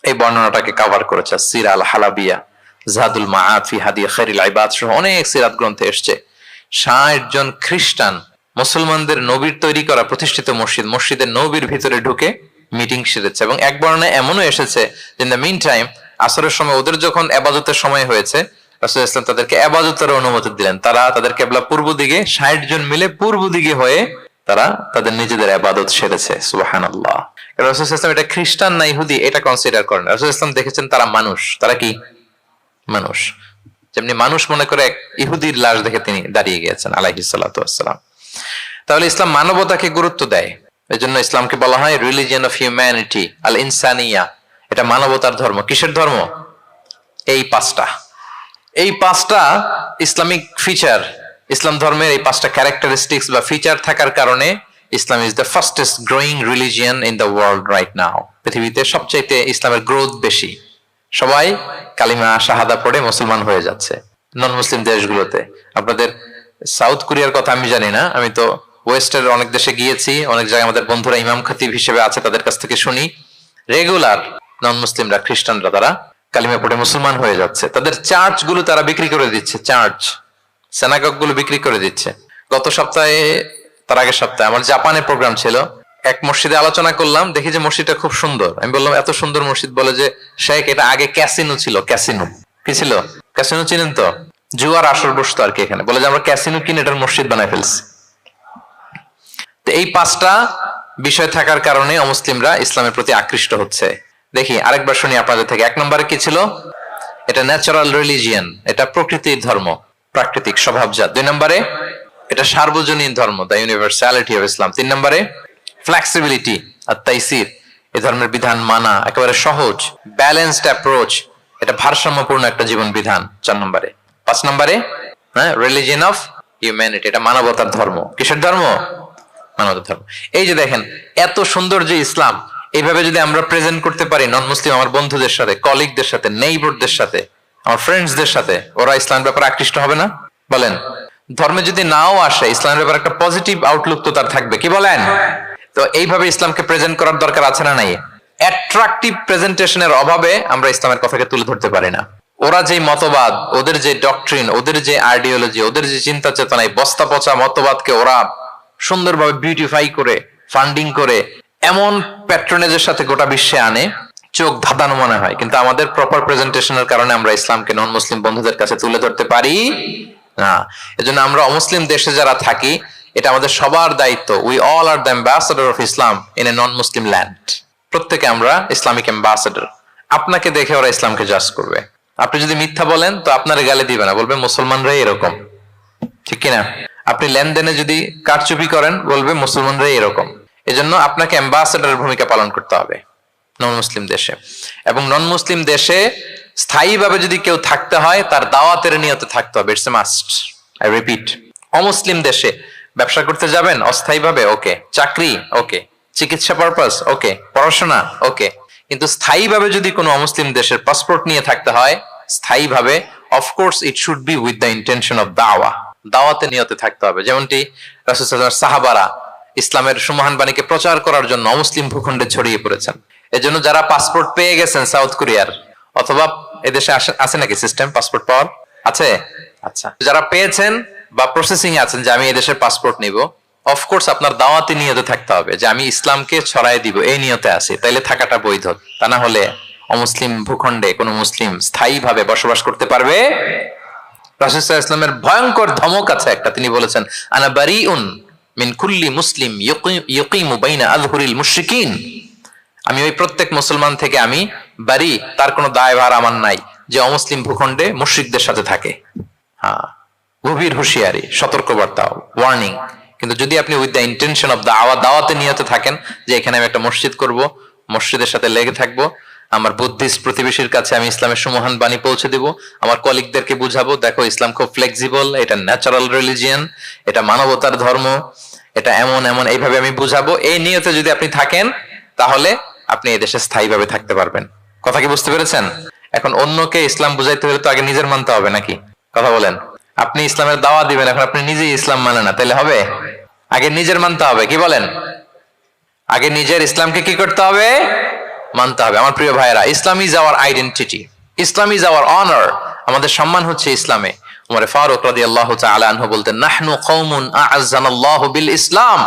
এই বর্ণনাটাকে কভার করেছে। সিরা আল হালাবিয়া, জাদুল মাআদ ফি হাদি খায়রিল ইবাদ সহ অনেক সিরাত গ্রন্থে এসেছে। 60 জন খ্রিস্টান মুসলমানদের নবীর তৈরি করা প্রতিষ্ঠিত মসজিদের নবীর ভিতরে ঢুকে মিটিং সেরেছে। এবং এক বর্ণনায় এমনও এসেছে, ইন দ্য মিন টাইম আসরের সময় ওদের যখন ইবাদতের সময় হয়েছে, রাসূল ইসলাম তাদেরকে ইবাদতের অনুমতি দিলেন। তারা তাদের কিবলা পূর্ব দিকে, 60 জন মিলে পূর্ব দিকে হয়ে তারা তাদের নিজেদের ইবাদত সেরেছে। সুবহানাল্লাহ। রাসূল ইসলাম এটা খ্রিস্টান না ইহুদি এটা কনসিডার করেন। রাসূল ইসলাম দেখেছেন তারা মানুষ। তারা কি মানুষ? যেমনি মানুষ মনে করে এক ইহুদির লাশ দেখে তিনি দাঁড়িয়ে গিয়েছেন আলাইহিস সালাতু ওয়াসসালাম। তাহলে ইসলাম মানবতাকে গুরুত্ব দেয়। এই জন্য ইসলামকে বলা হয় রিলিজিয়ন অফ হিউম্যানিটি, আল ইনসানিয়া। এটা মানবতার ধর্ম। কিসের ধর্ম? এই পাঁচটা ইসলামিক ফিচার, ইসলাম ধর্মের এই 5টা ক্যারেক্টারিস্টিক্স বা ফিচার থাকার কারণে Islam is the fastest growing religion in the world right now. পৃথিবীতে সবচাইতে ইসলামের গ্রোথ বেশি। সবাই কালিমা শাহাদা পড়ে মুসলমান হয়ে যাচ্ছে নন মুসলিম দেশগুলোতে। আপনাদের সাউথ কোরিয়ার কথা আমি জানি না, আমি তো ওয়েস্টের অনেক দেশে গিয়েছি, অনেক জায়গায় আমাদের বন্ধুরা ইমাম খতিব হিসেবে আছে, তাদের কাছ থেকে শুনি রেগুলার নন মুসলিমরা, খ্রিস্টানরা তারা কালিমা পড়ে মুসলমান হয়ে যাচ্ছে। তাদের চার্চ গুলো তারা বিক্রি করে দিচ্ছে, চার্চ সেনাগগ গুলো বিক্রি করে দিচ্ছে। গত সপ্তাহে, তার আগের সপ্তাহে আমার জাপানে প্রোগ্রাম ছিল, এক মসজিদে আলোচনা করলাম, দেখি যে মসজিদটা খুব সুন্দর। আমি বললাম এত সুন্দর মসজিদ, বলে যে শেখ এটা আগে ক্যাসিনো ছিল। ক্যাসিনো কি ছিল? ক্যাসিনো চিনেন তো? জুয়ার আসর বসতো আর কি এখানে। বলে যে আমরা ক্যাসিনো কিনে এটার মসজিদ বানায় ফেলছি। তো এই 5টা বিষয় থাকার কারণে অমুসলিমরা ইসলামের প্রতি আকৃষ্ট হচ্ছে। দেখি আরেকবার শুনি আপনাদের থেকে। 1 নম্বরে কি ছিল? এটা ন্যাচারাল রিলিজিয়ন, এটা প্রকৃতির ধর্ম, প্রাকৃতিক স্বভাবজাত। 2 নম্বরে এটা সার্বজনীন ধর্ম, দ্য ইউনিভার্সালিটি অফ ইসলাম। 3 নম্বরে ফ্লেক্সিবিলিটি আর তাইসির, এই ধর্মের বিধান মানা একেবারে সহজ, ব্যালেন্সড অ্যাপ্রোচ, এটা ভারসাম্যপূর্ণ একটা জীবন বিধান। 4 নম্বরে। 5 নম্বরে রিলিজিয়ন অফ হিউম্যানিটি, এটা মানবতার ধর্ম। কিসের ধর্ম? মানবতার ধর্ম। এই যে দেখেন এত সুন্দর যে ইসলাম, এইভাবে যদি আমরা প্রেজেন্ট করতে পারি নন মুসলিম আমার বন্ধুদের সাথে, কলিগদের সাথে, নেইবরদের সাথে, আমার ফ্রেন্ডসদের সাথে, ওরা ইসলামের ব্যাপারে আকৃষ্ট হবে না? বলেন। ধর্মে যদি নাও আসে, ইসলামের ব্যাপারে একটা পজিটিভ আউটলুক তো তার থাকবে, কি বলেন? তো এইভাবে ইসলামকে প্রেজেন্ট করার দরকার আছে না নাই? অ্যাট্রাকটিভ প্রেজেন্টেশনের অভাবে আমরা ইসলামের কথাকে তুলে ধরতে পারি না। ওরা যে মতবাদ, ওদের যে ডক্ট্রিন, ওদের যে আইডিওলজি, ওদের যে চিন্তা চেতনা, এই বস্তা পচা মতবাদকে ওরা সুন্দরভাবে বিউটিফাই করে, ফান্ডিং করে, এমন প্যাট্রনেজের সাথে গোটা বিশ্বে আনে, চোখ ধাঁধানো মনে হয়। কিন্তু আমাদের প্রপার প্রেজেন্টেশনের কারণে আমরা ইসলামকে নন মুসলিম বন্ধুদের কাছে তুলে ধরতে পারি না। এজন্য আমরা অমুসলিম দেশে যারা থাকি, এটা আমাদের সবার দায়িত্ব। We all are the ambassador of Islam in a non Muslim land. প্রত্যেকে আমরা ইসলামিক অ্যাম্বাসেডর। আপনাকে দেখে ওরা ইসলামকে জাজ করবে। আপনি যদি মিথ্যা বলেন তো আপনার গালে দিবে না, বলবে মুসলমানরাই এরকম, ঠিক কিনা? আপনি লেনদেনে যদি কারচুপি করেন, বলবে মুসলমানরাই এরকম। এজন্য আপনাকে অ্যাম্বাসেডরের ভূমিকা পালন করতে হবে নন মুসলিম দেশে। এবং নন মুসলিম দেশে স্থায়ীভাবে যদি কেউ থাকতে হয়, তার দাওয়াতের নিয়তে থাকতে হবে। It's a must, I repeat. অমুসলিম দেশে ব্যবসা করতে যাবেন অস্থায়ীভাবে, ওকে। চাকরি, ওকে। চিকিৎসা পারপাস, ওকে। পড়াশোনা, ওকে। কিন্তু স্থায়ীভাবে যদি কোনো অমুসলিম দেশের পাসপোর্ট নিয়ে থাকতে হয়, স্থায়ীভাবে, of course it should be with the intention of দাওয়া, দাওয়াতে নিয়তে থাকতে হবে। যেমনটি রাসূল সাল্লাল্লাহু আলাইহি ওয়াসাল্লামের সাহাবারা ইসলামের সুমহান বাণীকে প্রচার করার জন্য অমুসলিম ভূখণ্ডে ছড়িয়ে পড়েছেন। এজন্য যারা পাসপোর্ট পেয়ে গেছেন সাউথ কোরিয়ার, অথবা এদেশে আছে নাকি সিস্টেম পাসপোর্ট পাওয়ার? আছে? আচ্ছা, যারা পেয়েছেন বা প্রসেসিং এ আছেন যে আমি এদেশের পাসপোর্ট নিব, অফকোর্স আপনার দাওয়াতি নিয়তে থাকতে হবে যে আমি ইসলামকে ছড়াই দিব, এই নিয়তে আছি, তাইলে থাকাটা বৈধ। তা না হলে অমুসলিম ভূখণ্ডে কোনো মুসলিম স্থায়ীভাবে বসবাস করতে পারবে? রাসূল সাল্লাল্লাহু আলাইহি ওয়াসাল্লামের ভয়ঙ্কর ধমক আছে একটা, তিনি বলেছেন আনা বারিউন মিন কুল্লি মুসলিম ইয়ুকিমু বাইনা আযহুরিল মুশরিকিন। আমি ওই প্রত্যেক মুসলমান থেকে আমি বারি, তার কোনো দায়ভার আমার নাই যে অমুসলিম ভূখণ্ডে মুশরিকদের সাথে থাকে। হ্যাঁ, গভীর হুঁশিয়ারি, সতর্কবার্তা, ওয়ার্নিং। কিন্তু যদি আপনি উইথ দ্য ইন্টেনশন অফ দাওয়াতে নিয়তে থাকেন যে এখানে আমি একটা মসজিদ করব, মসজিদের সাথে লেগে থাকবো, আমার বুদ্ধিস্ট প্রতিবেশীর কাছে আমি ইসলামের সুমহান বাণী পৌঁছে দেব, আমার কলিগদেরকে বুঝাবো দেখো ইসলাম খুব ফ্লেক্সিবল, এটা ন্যাচারাল রিলিজিয়ন, এটা মানবতার ধর্ম, এটা এমন এমন, এইভাবে আমি বুঝাবো, এই নিয়তে যদি আপনি থাকেন, তাহলে আপনি এই দেশে স্থায়ীভাবে থাকতে পারবেন। কথা কি বুঝতে পেরেছেন? এখন অন্যকে ইসলাম বুঝাইতে হলে তো আগে নিজের মানতে হবে নাকি? কথা বলেন। আপনি ইসলামের দাওয়া দিবেন, এখন আপনি নিজেই ইসলাম মানে না, তাহলে হবে? আগে নিজের মানতে হবে, কি বলেন? আগে নিজের ইসলামকে কি করতে হবে? মানতে হবে। আমার প্রিয় ভাইয়েরা, Islam is our identity, Islam is our honour. আমাদের সম্মান হচ্ছে ইসলামে। উমর ফারুক রাদিয়াল্লাহু তাআলা আনহু বলতেন, নাহনু কওমুন আ'আজ্জানাল্লাহু বিল ইসলাম,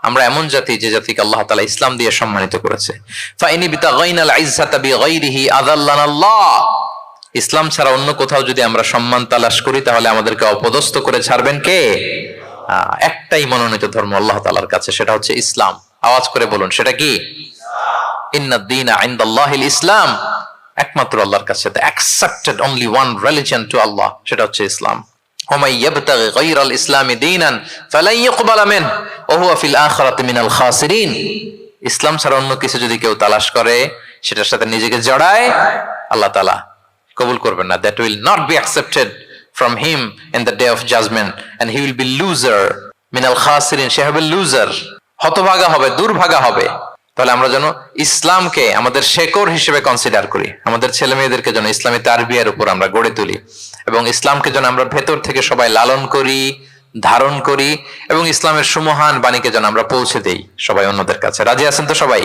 আমরা এমন জাতি যে জাতিকে আল্লাহ তাআলা ইসলাম দিয়ে সম্মানিত করেছে। ফাইনি বিতাগাইনাল ইজ্জাতা বিগাইরিহি আযাল্লানাল্লাহ, ইসলাম ছাড়া অন্য কোথাও যদি আমরা সম্মান তালাশ করি তাহলে আমাদেরকে অপদস্থ করে ছাড়বেন কে? একটাই মনোনীত ধর্ম আল্লাহ তাআলার কাছে, সেটা হচ্ছে ইসলাম। আওয়াজ করে বলুন, সেটা কি? ইন্নাদ দীনা ইনদাল্লাহিল ইসলাম, একমাত্র আল্লাহর কাছে the accepted only one religion to Allah, সেটা হচ্ছে ইসলাম। ওমাই ইয়াবতাগি গায়রাল ইসলামি দীনান ফালান ইউকবালা মিনহু ওয়া হুয়া ফিল আখিরাতি মিনাল খাসিরিন, ইসলাম ছাড়া অন্য কিছু যদি কেউ তালাশ করে, সেটার সাথে নিজেকে জড়ায়, আল্লাহ তাআলা কবুল করবেন না। that will not be accepted from him in the day of judgment and he will be loser মিনাল খাসিরিন, সে হবে লুজার, হতভাগা হবে, দুর্ভাগা হবে। তাহলে আমরা যেন ইসলামকে আমাদের শেকড় হিসেবে কনসিডার করি, আমাদের ছেলে মেয়েদেরকে যেন ইসলামী তারবিয়ার উপর আমরা গড়ে তুলি, এবং ইসলামকে যেন আমরা ভেতর থেকে সবাই লালন করি, ধারণ করি, এবং ইসলামের সুমহান বাণীকে যেন আমরা পৌঁছে দেই সবাই অন্যদের কাছে। রাজি আছেন তো সবাই?